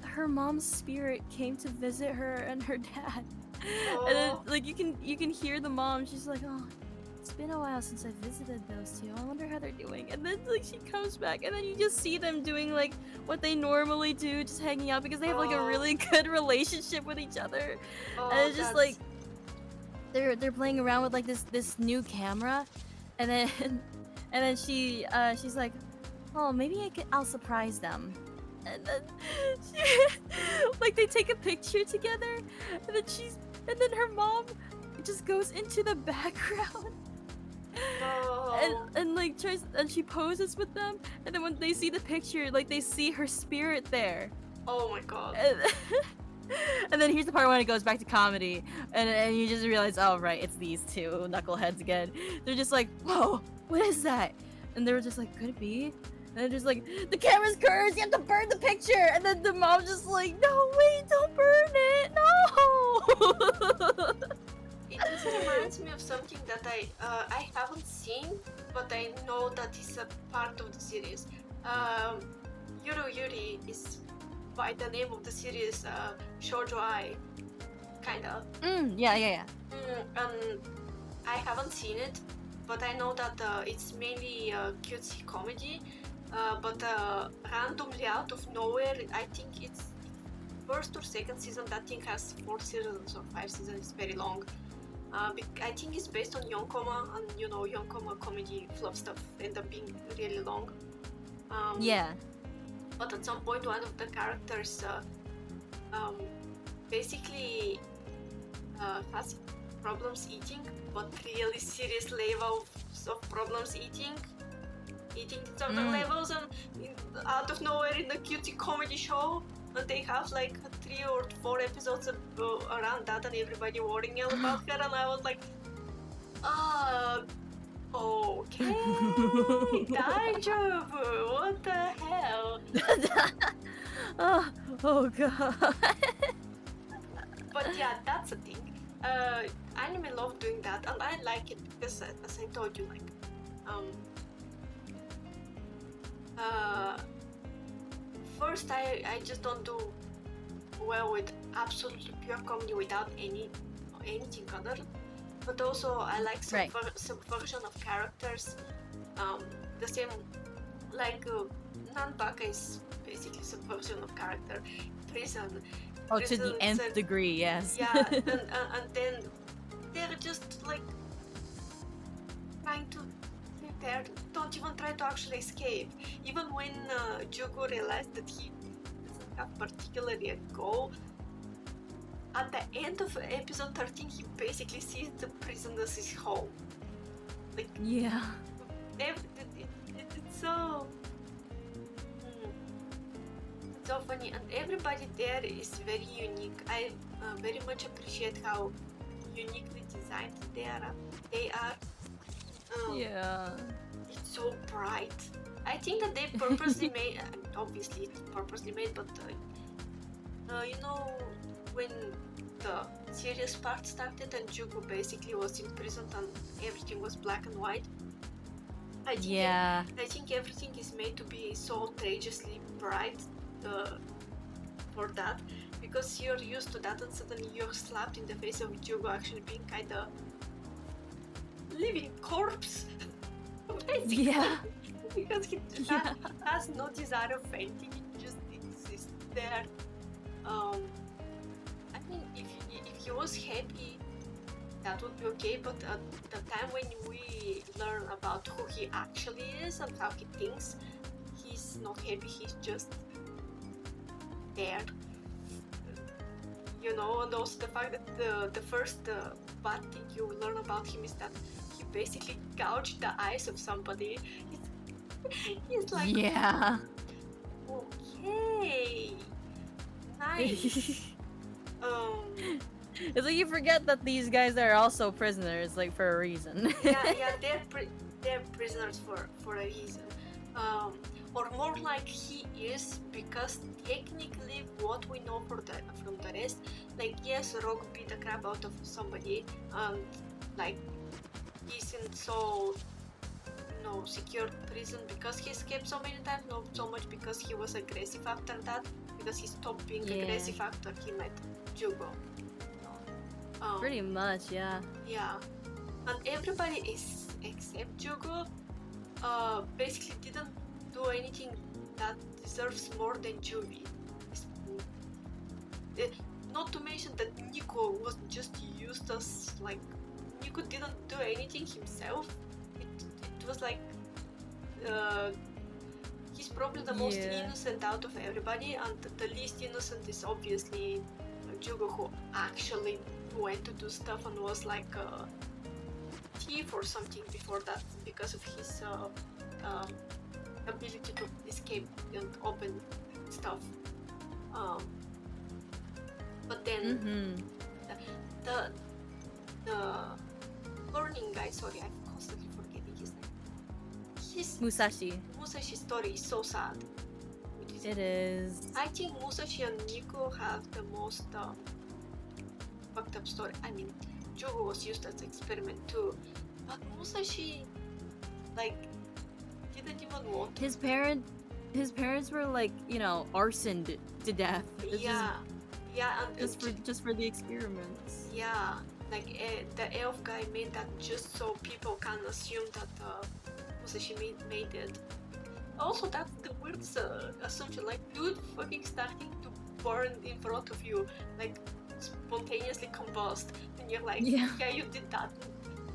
her mom's spirit came to visit her and her dad. And then Oh. like you can hear the mom, she's like, "Oh, it's been a while since I visited those two. I wonder how they're doing." And then like she comes back and then you just see them doing like what they normally do, just hanging out because they have like a Oh. really good relationship with each other. Oh, And it's just like they're playing around with like this new camera, and then she's like, "Oh, maybe I'll surprise them." And then like they take a picture together, and then her mom just goes into the background Oh. and like tries, and she poses with them, and then when they see the picture, like they see her spirit there. Oh my god. And then here's the part when it goes back to comedy, and you just realize, oh right, it's these two knuckleheads again. They're just like, "Whoa, what is that?" And they were just like, "Could it be?" And they're just like, "The camera's cursed, you have to burn the picture." And then the mom's just like, "No, wait, don't burn it, no." It just reminds me of something that I haven't seen, but I know that is a part of the series. Yuru Yuri is by the name of the series Shoujo Ai, kinda. Yeah. And I haven't seen it, but I know that it's mainly cutesy comedy. But randomly out of nowhere, I think it's first or second season. That thing has 4 seasons or 5 seasons. It's very long. I think it's based on Yonkoma, and you know Yonkoma comedy fluff stuff end up being really long. Yeah. But at some point, one of the characters basically has problems eating, but really serious levels of problems eating certain levels, and out of nowhere in the cutie comedy show, and they have like 3 or 4 episodes around that, and everybody worrying about her, and I was like, okay, daijoubu, what the hell? Oh god. But yeah, that's a thing. Anime love doing that, and I like it because, as I told you, like, first I just don't do well with absolutely pure comedy without anything other. But also I like subversion of characters. The same, like Nanbaka is basically subversion of character. Prison. Oh, to the nth degree, yes. Yeah, and then they're just like trying to live there. Don't even try to actually escape. Even when Jugo realized that he doesn't have particularly a goal, at the end of episode 13, he basically sees the prison as his home. Like, yeah. It's so... It's so funny, and everybody there is very unique. I very much appreciate how uniquely designed they are. Yeah. It's so bright. I think that they purposely made. Obviously, it's purposely made, but you know, when the serious part started and Jugo basically was imprisoned and everything was black and white. I think Yeah. I think everything is made to be so outrageously bright for that, because you're used to that and suddenly you're slapped in the face of Jugo actually being kind of living corpse. Basically. Yeah. Because he Yeah. has no desire of fainting, it just exists there. I mean, if he was happy, that would be okay, but at the time when we learn about who he actually is and how he thinks, he's not happy, he's just there. You know, and also the fact that the first bad thing you learn about him is that he basically gouged the eyes of somebody. He's like, Yeah. okay, nice. It's like you forget that these guys are also prisoners, like for a reason. yeah, they're prisoners for a reason. Or more like he is, because technically what we know from the rest, like yes, Rogue beat the crap out of somebody, and like he's in so secure prison because he escaped so many times, not so much because he was aggressive after that, because he stopped being aggressive after he met Jugo. Pretty much, yeah. Yeah, and everybody is except Jugo basically didn't do anything that deserves more than Juvie. Not to mention that Nico was just used as like, Nico didn't do anything himself. It was like he's probably the most innocent out of everybody, and the least innocent is obviously Jugo, who actually went to do stuff and was like a thief or something before that because of his ability to escape and open stuff. But then the learning guy, sorry, I'm constantly forgetting his name. His Musashi story is so sad. It is. I think Musashi and Nico have the most fucked up story. I mean, Jugo was used as an experiment too, but Musashi, like, didn't even want to. His parents were like, arsoned to death. It's and just for the experiments. Yeah, like the elf guy made that just so people can assume that Musashi made it. Also, that's the weirdest assumption. Like, dude fucking starting to burn in front of you, like spontaneously combust, and you're like, yeah, you did that.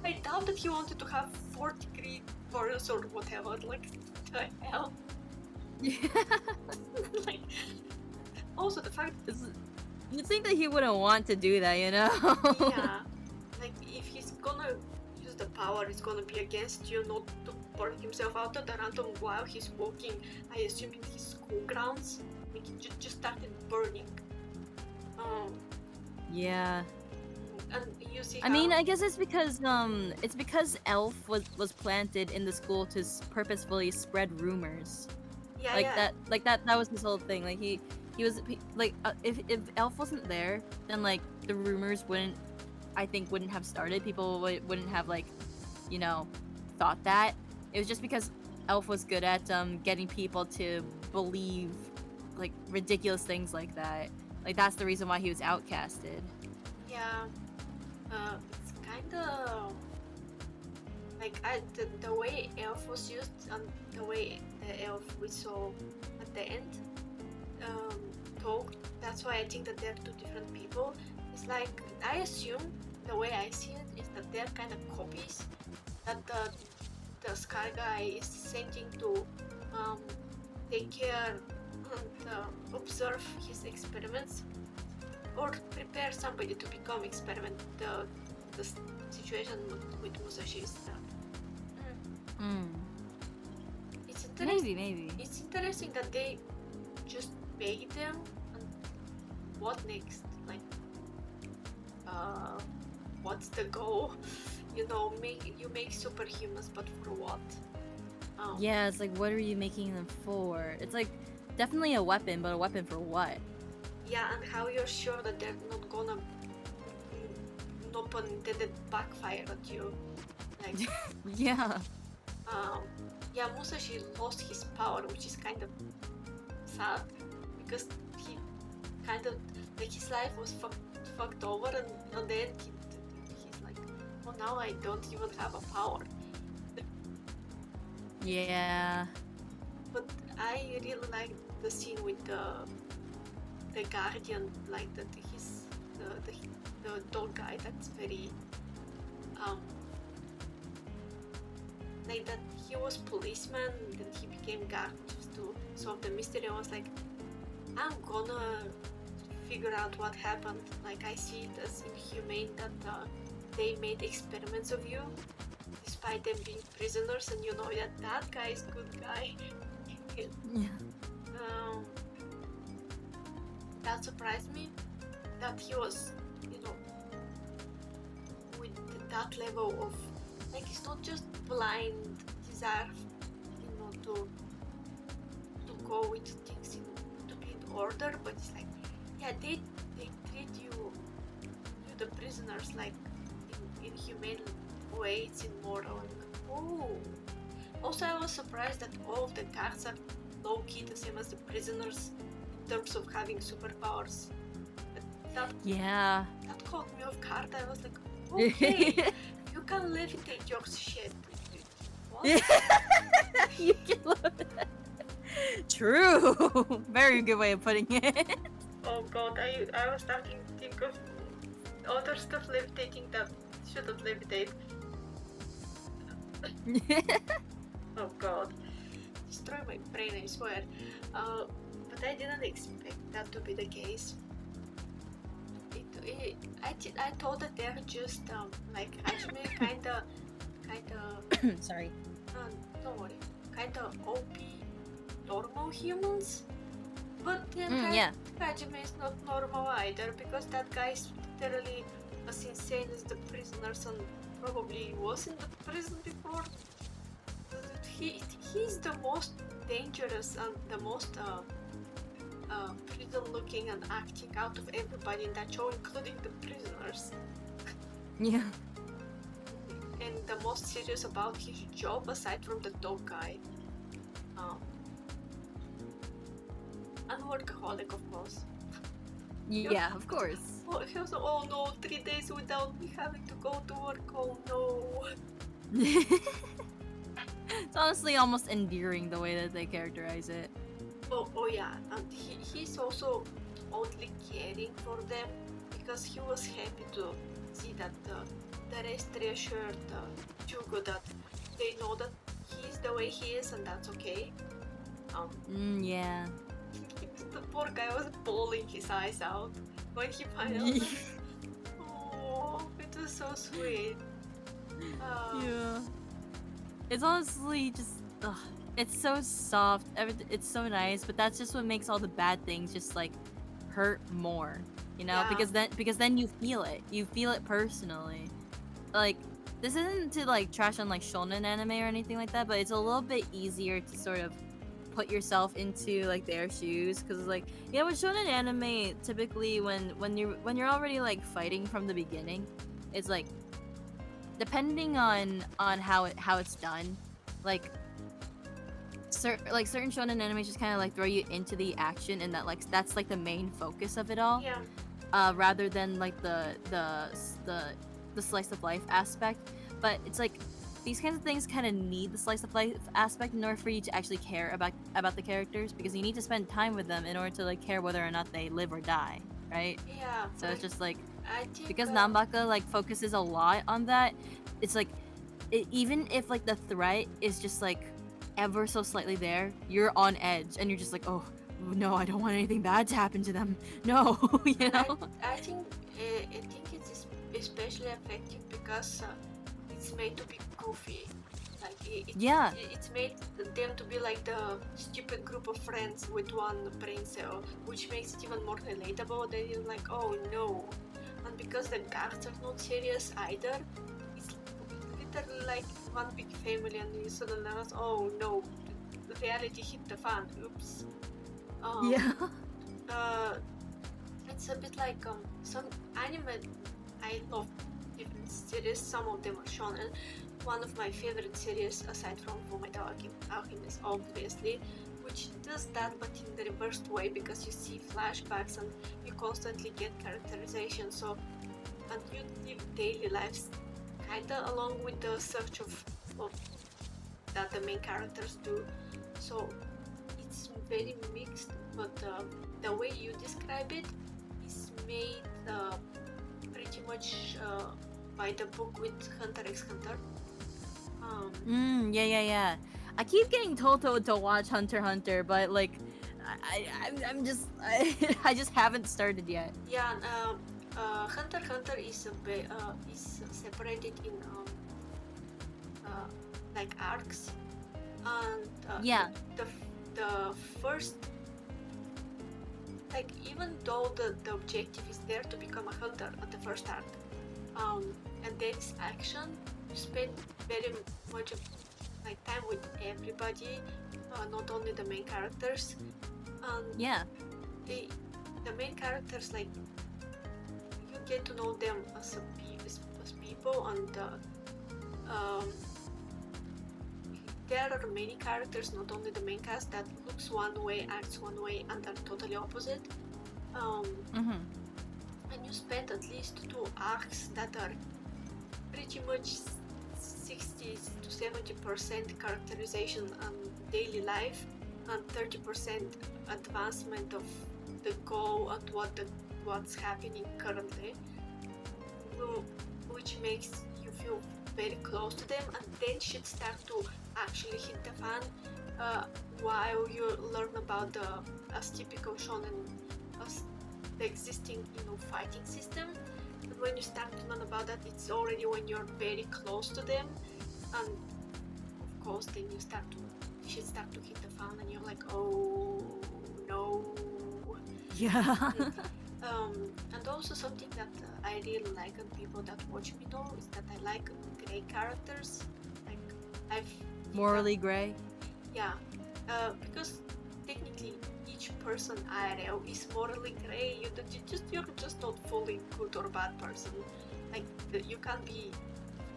I doubt that he wanted to have 4-degree burns or whatever. Like, the hell. Yeah. Like, also the fact. You'd think that he wouldn't want to do that, Yeah, like if he's gonna use the power, it's gonna be against you, not to burn himself out at the random while he's walking. I assume in his school grounds, like he just started burning. Yeah. And you see. I mean, I guess it's because Elf was planted in the school to purposefully spread rumors. That was his whole thing. Like he was like if Elf wasn't there, then like the rumors wouldn't have started. People wouldn't have thought that. It was just because Elf was good at getting people to believe like ridiculous things like that. Like that's the reason why he was outcasted. Yeah, it's kind of like the way Elf was used and the way the Elf we saw at the end talk. That's why I think that they're two different people. It's like, I assume the way I see it is that they're kind of copies that the Scar guy is sending to take care and observe his experiments or prepare somebody to become experiment. The situation with Musashi is that it's interesting. Maybe it's interesting that they just pay them, and what next? Like, what's the goal? You make superhumans, but for what? Yeah, it's like, what are you making them for? It's like definitely a weapon, but a weapon for what? Yeah, and how you're sure that they're not gonna, no pun intended, backfire at you. Like, Yeah. yeah, Musashi lost his power, which is kind of sad because he kind of like his life was fucked over, and then he's like, oh, now I don't even have a power. Yeah. But I really like the scene with the guardian, like that he's the dog guy. That's very like that he was policeman, then he became guard just to solve the mystery. I was like, I'm gonna figure out what happened. Like, I see it as inhumane that they made experiments of you despite them being prisoners, and you know that guy is good guy. Yeah. That surprised me that he was, with that level of, like, it's not just blind desire, to go with things to be in order, but it's like, yeah, they treat you the prisoners, like, in humane way. It's immoral. Oh, also I was surprised that all of the guards are low-key the same as the prisoners in terms of having superpowers. Yeah. That caught me off guard. I was like, okay, you can levitate your shit. What? You can True. Very good way of putting it. Oh god, I was starting to think of other stuff levitating that shouldn't levitate. Oh god. Destroy my brain, I swear. But I didn't expect that to be the case. I thought that they're just like Hajime kinda Sorry. don't worry, kinda OP normal humans. But then Yeah. Hajime is not normal either, because that guy is literally as insane as the prisoners and probably was in the prison before. He's the most dangerous and the most prison looking and acting out of everybody in that show, including the prisoners. Yeah. And the most serious about his job, aside from the dog guy. And workaholic, of course. Yeah, of course. Oh, he was, oh no, 3 days without me having to go to work, oh no. It's honestly almost endearing the way that they characterize it. Oh yeah, and he's also oddly caring for them, because he was happy to see that the rest reassured Jugo that they know that he's the way he is and that's okay. Yeah. The poor guy was bawling his eyes out when he finally. Oh, it was so sweet. Yeah. It's honestly just, it's so soft. It's so nice, but that's just what makes all the bad things just like hurt more, you know? Yeah. Because then you feel it. You feel it personally. Like, this isn't to like trash on like shonen anime or anything like that, but it's a little bit easier to sort of put yourself into like their shoes, because like, with shonen anime, typically when you're already like fighting from the beginning, it's like, depending on how it's done, like certain shonen animes just kind of like throw you into the action, and that's like the main focus of it all. Yeah. Rather than like the slice of life aspect. But it's like these kinds of things kind of need the slice of life aspect in order for you to actually care about the characters, because you need to spend time with them in order to like care whether or not they live or die, right? Yeah. So it's just like, I think, because Nanbaka like focuses a lot on that, it's like even if like the threat is just like ever so slightly there, you're on edge and you're just like, oh no, I don't want anything bad to happen to them. No, you know. I think it's especially effective because it's made to be goofy. Like it's made them to be like the stupid group of friends with one brain cell, which makes it even more relatable. Then you're like, oh no. And because the guards are not serious either, it's literally like one big family, and you suddenly realize, oh no, the reality hit the fan. Oops. Yeah. It's a bit like some anime. I love different series. Some of them are shonen. One of my favorite series, aside from Fullmetal Alchemist, obviously, which does that but in the reversed way, because you see flashbacks and you constantly get characterization. So, and you live daily lives kinda along with the search of that the main characters do. So it's very mixed, but the way you describe it is made pretty much by the book with Hunter x Hunter. Yeah. I keep getting told to watch Hunter x Hunter, but like, I'm just I just haven't started yet. Yeah, Hunter x Hunter is separated in like arcs, and Yeah. the first, like, even though the objective is there to become a hunter at the first arc, and there is action, you spend very much of like time with everybody, not only the main characters, and Yeah. the main characters, like, you get to know them as people, and there are many characters, not only the main cast, that looks one way, acts one way, and are totally opposite. And you spend at least 2 arcs that are pretty much 60 to 70% characterization and daily life, and 30% advancement of the goal and what's happening currently, which makes you feel very close to them, and then shit start to actually hit the fan while you learn about as typical shonen, as the existing fighting system. And when you start to learn about that, it's already when you're very close to them, and of course then shit start to hit the fan, and you're like, oh no. Yeah. And also something that I really like, and people that watch me know, is that I like gray characters. Like, Morally gray. Yeah, because technically each person IRL is morally gray. You're just not fully good or bad person. Like, you can be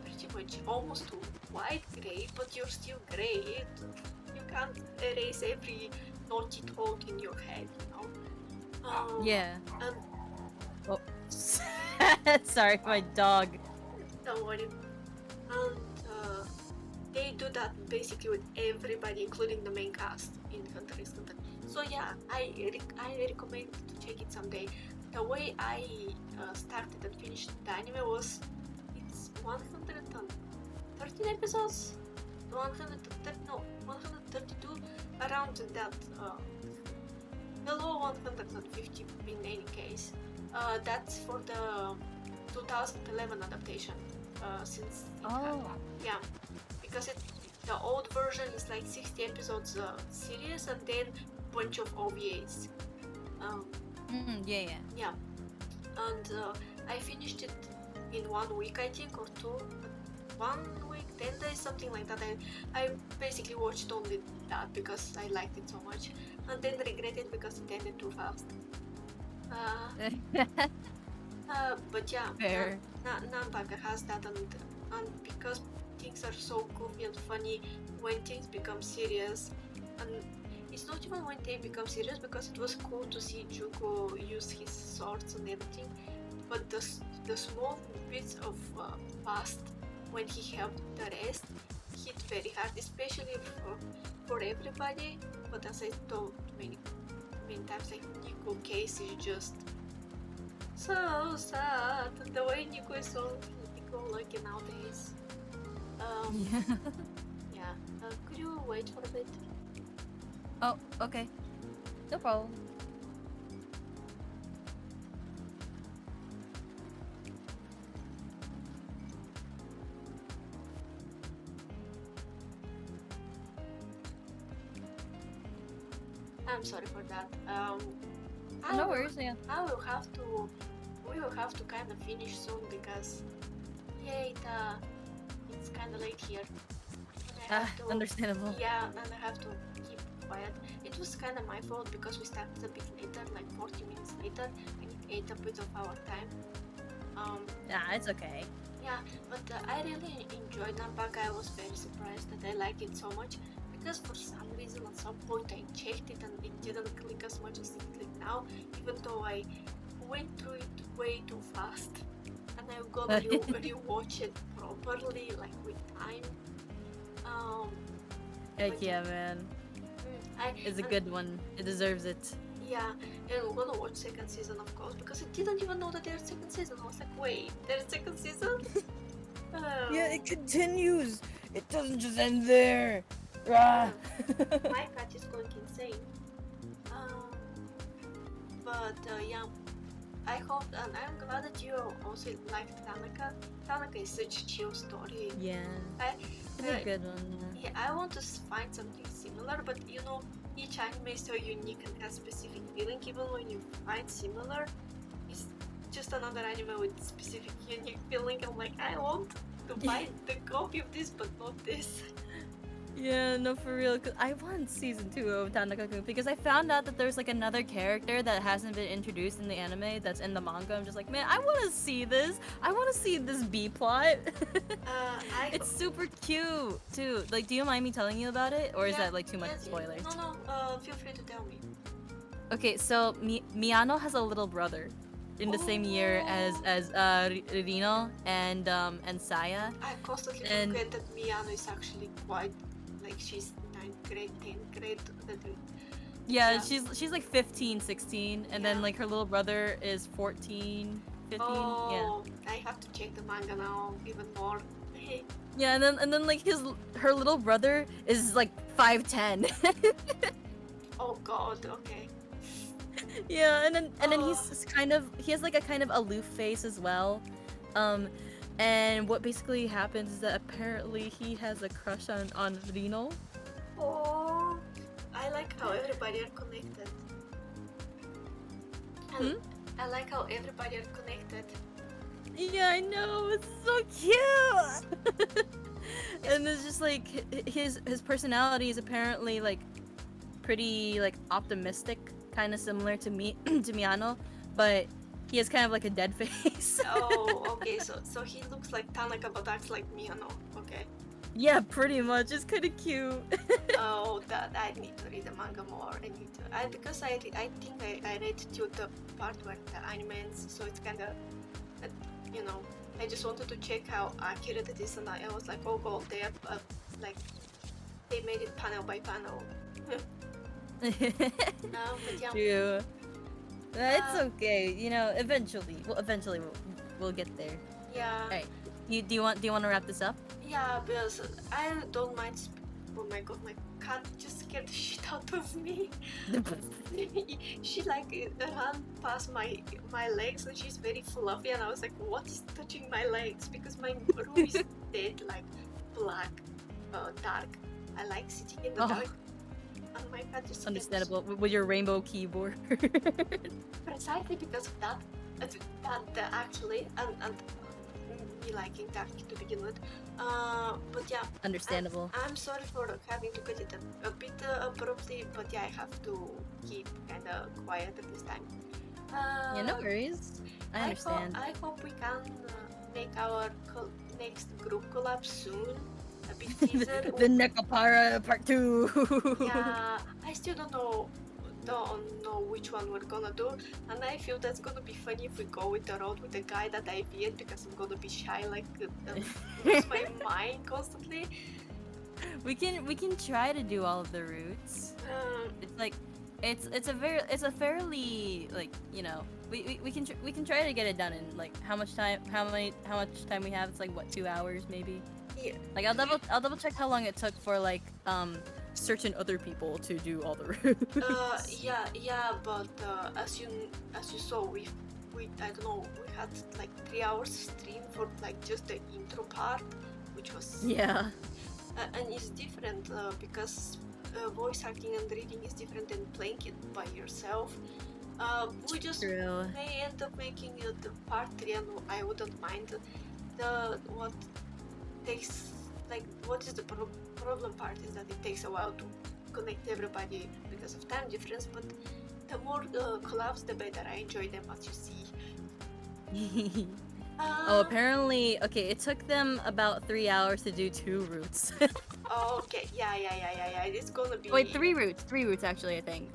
pretty much almost white gray, but you're still gray. You can't erase every naughty thought in your head, Yeah. And Oh. Sorry, my dog. don't worry. And they do that basically with everybody, including the main cast in Hunter x Hunter. So yeah, I recommend to check it someday. The way I started and finished the anime was, it's 113 episodes, 132, around that, below 150 in any case. That's for the 2011 adaptation. Since yeah, because the old version is like 60 episodes series, and then bunch of OVAs. Yeah. And I finished it in 1 week, I think, or 2. 1 week, 10 days, something like that. I basically watched only that because I liked it so much, and then regretted because it ended too fast. But yeah, Fair. Nanbaka has that, and because things are so goofy and funny when things become serious, and it's not even when they become serious, because it was cool to see Juko use his swords and everything, but the small bits of past when he helped the rest hit very hard, especially for everybody. But as I told many times, like, Nico case is just so sad. The way Nico is so lucky nowadays. Yeah. Could you wait for a bit? Oh, okay. No problem. I'm sorry for that. No worries, yeah. We will have to kind of finish soon, because it's kind here. And I have to, Understandable. yeah, and I have to keep quiet. It was kind of my fault because we started a bit later, like 40 minutes later, and it ate a bit of our time. It's okay. Yeah, but I really enjoyed Nampaka. I was very surprised that I like it so much because for some reason at some point I checked it and it didn't click as much as it clicked now, even though I went through it way too fast. And I'm gonna rewatch it properly, like with time. Heck but yeah, man. It's a good one. It deserves it. Yeah, and we're gonna watch second season, of course, because I didn't even know that there's second season. I was like, wait, there's second season? Yeah, it continues. It doesn't just end there. Rah. My cat is going insane. But yeah, I hope, and I'm glad that you also liked Tanaka. Tanaka is such a chill story. Yeah. It's a good one. Yeah, I want to find something similar, but you know, each anime is so unique and has specific feeling. Even when you find similar, it's just another anime with specific unique feeling. I'm like, I want to buy the copy of this, but not this. Yeah, no, for real. 'Cause I want season 2 of Tanaka-kun because I found out that there's like another character that hasn't been introduced in the anime that's in the manga. I'm just like, man, I want to see this. I want to see this B plot. It's super cute too. Like, do you mind me telling you about it, or is that like too much spoilers? No. Feel free to tell me. Okay, so Miyano has a little brother in the same year as Rino and Saya. I constantly forget that Miyano is actually quite like she's 9th grade, 10th grade. Yeah, she's like 15, 16, and then like her little brother is 14, 15. Oh, I have to check the manga now even more. Yeah, and then like her little brother is like 5'10". Oh god, okay. Yeah, and then he has like a kind of aloof face as well. And what basically happens is that apparently he has a crush on Rino. Oh, I like how everybody are connected. I like how everybody are connected. Yeah, I know, it's so cute. And it's just like his personality is apparently like pretty like optimistic, kind of similar to to Miyano, but he has kind of like a dead face. Oh, okay. So he looks like Tanaka but acts like Miyano. Okay. Yeah, pretty much. It's kind of cute. Oh, that I need to read the manga more. Because I think I read to the part where the anime ends, so it's kind of, you know, I just wanted to check how accurate it is, and I was like, oh god, they are like they made it panel by panel. But yeah. True. It's okay. You know, eventually we'll get there. Yeah. Alright. Do you want to wrap this up? Yeah, because I don't mind. Oh my god, my cat just scared the shit out of me. She like ran past my legs and she's very fluffy, and I was like, what is touching my legs? Because my room is dead, like black, dark. I like sitting in the dark. And my cat just understandable with your rainbow keyboard. Precisely because of that. That actually, and me liking dark to begin with. But yeah. Understandable. I'm sorry for having to cut it a bit abruptly, but yeah, I have to keep kind of quiet at this time. Yeah, no worries. I understand. I hope we can make our next group collab soon. A bit teaser. The Nekopara Part 2. Yeah, I still don't know which one we're gonna do, and I feel that's gonna be funny if we go with the road with the guy that I beat, because I'm gonna be shy, like lose my mind constantly. We can try to do all of the routes. It's like it's a fairly like, you know, we can try to get it done in like how much time we have. It's like what, 2 hours maybe. Yeah. Like I'll double check how long it took for like certain other people to do all the routes. Yeah, but as you saw, we I don't know, we had like 3 hours stream for like just the intro part, which was and it's different because voice acting and reading is different than playing it by yourself. We just may end up making the part 3, and I wouldn't mind what takes like what is the problem part is that it takes a while to connect everybody because of time difference, but the more collabs the better. I enjoy them, as you see. Oh, apparently, okay, it took them about 3 hours to do 2 routes. Okay, yeah, it's gonna be... Wait, 3 routes actually, I think.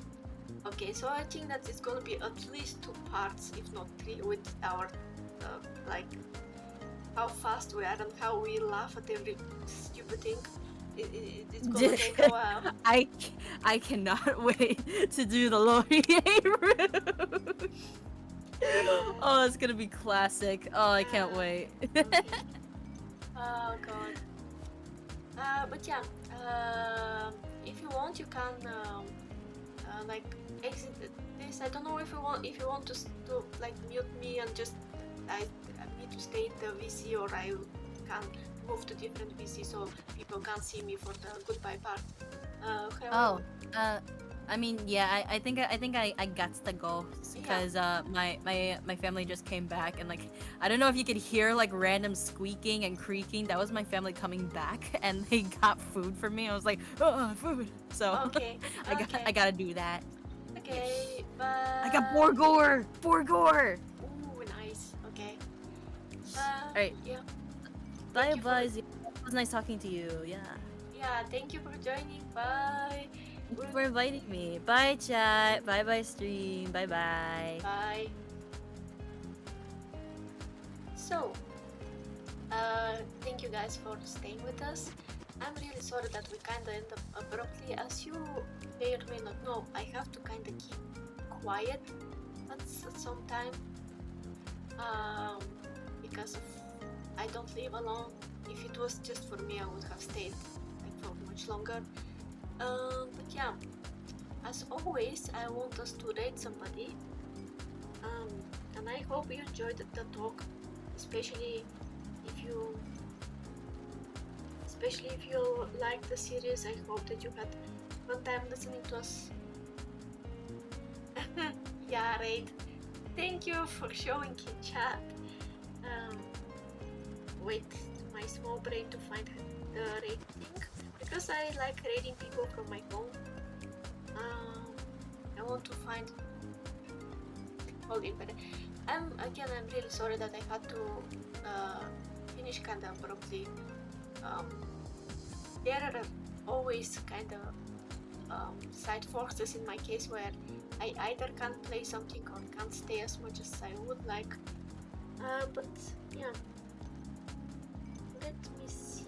Okay, so I think that it's gonna be at least 2 parts, if not 3, with our like how fast we are and how we laugh at every stupid thing. It's gonna take a while. I cannot wait to do the Laurier route. Oh, it's gonna be classic. Oh, I can't wait. Okay. Oh god. But yeah, if you want, you can like exit this. I don't know if you want to like mute me and just I need to stay in the VC, or I can move to different VC so people can't see me for the goodbye part. I mean, yeah, I think I got to go because my family just came back, and like I don't know if you could hear like random squeaking and creaking. That was my family coming back, and they got food for me. I was like, oh, food. So Okay. I gotta do that. Okay, but I got Borgor. Ooh, nice. Okay. Alright. Yeah. Bye bye. It was nice talking to you. Yeah. Yeah. Thank you for joining. Bye. Thank you for inviting me. Bye chat. Bye bye stream. Bye bye. Bye. So, thank you guys for staying with us. I'm really sorry that we kinda end up abruptly. As you may or may not know, I have to kinda keep quiet at some time. Because of I don't live alone. If it was just for me, I would have stayed like for much longer. But yeah, as always, I want us to rate somebody. And I hope you enjoyed the talk, especially if you like the series. I hope that you had fun time listening to us. Yeah, right. Thank you for showing in chat. Wait, my small brain to find the rating, because I like rating people from my phone. I want to find. Hold it, but I'm really sorry that I had to finish kind of abruptly. There are always kind of side forces in my case where I either can't play something or can't stay as much as I would like. But yeah, let me see.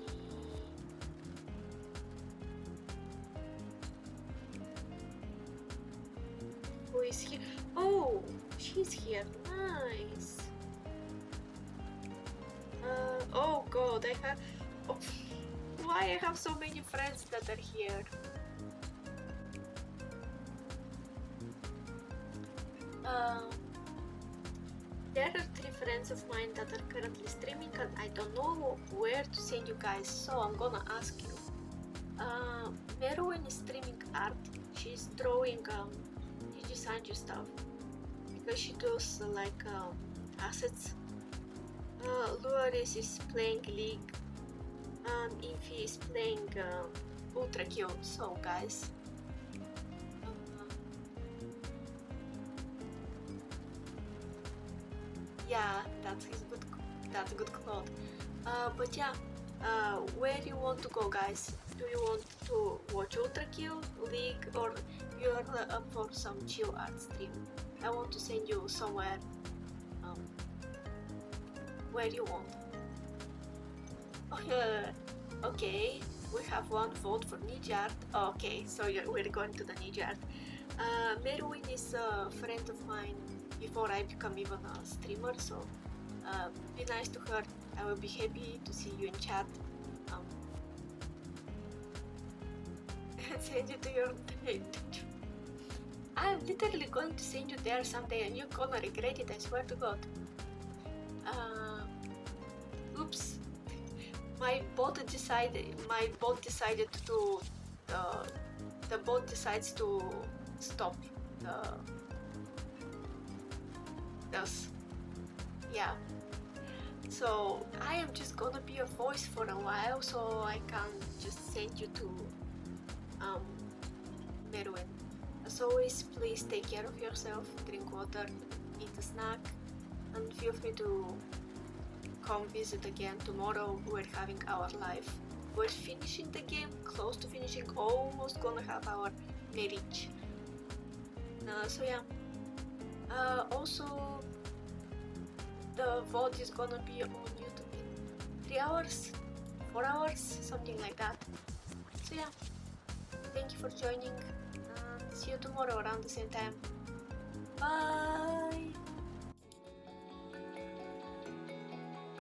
Who is here? Oh, she's here. Nice. Oh god, I have. Oh, why I have so many friends that are here? There are 3 friends of mine that are currently streaming, and I don't know where to send you guys, so I'm gonna ask you. Meruin is streaming art. She's drawing Sanju stuff because she does like assets. Luaris is playing League, and Infi is playing Ultra Kill. So guys, yeah, that's a good cloth. But yeah, where do you want to go, guys? Do you want to watch Ultra Kill, League, or you're up for some chill art stream? I want to send you somewhere. Where you want. Okay, we have 1 vote for Ninja Art. Okay, so we're going to the Ninja Art. Meruin is a friend of mine before I become even a streamer, so be nice to her. I will be happy to see you in chat. Send you to your date. I'm literally going to send you there someday, and you're gonna regret it. I swear to God. Oops. My bot decided to. The bot decides to stop this. Yeah. So I am just gonna be a voice for a while, so I can just send you to Merwin. As always, please take care of yourself, drink water, eat a snack, and feel free to come visit again tomorrow. We're having our live. We're finishing the game, close to finishing, almost gonna have our marriage. So yeah. Also, the VOD is gonna be on YouTube in 3 hours, 4 hours, something like that. So yeah, thank you for joining, and see you tomorrow around the same time. Bye!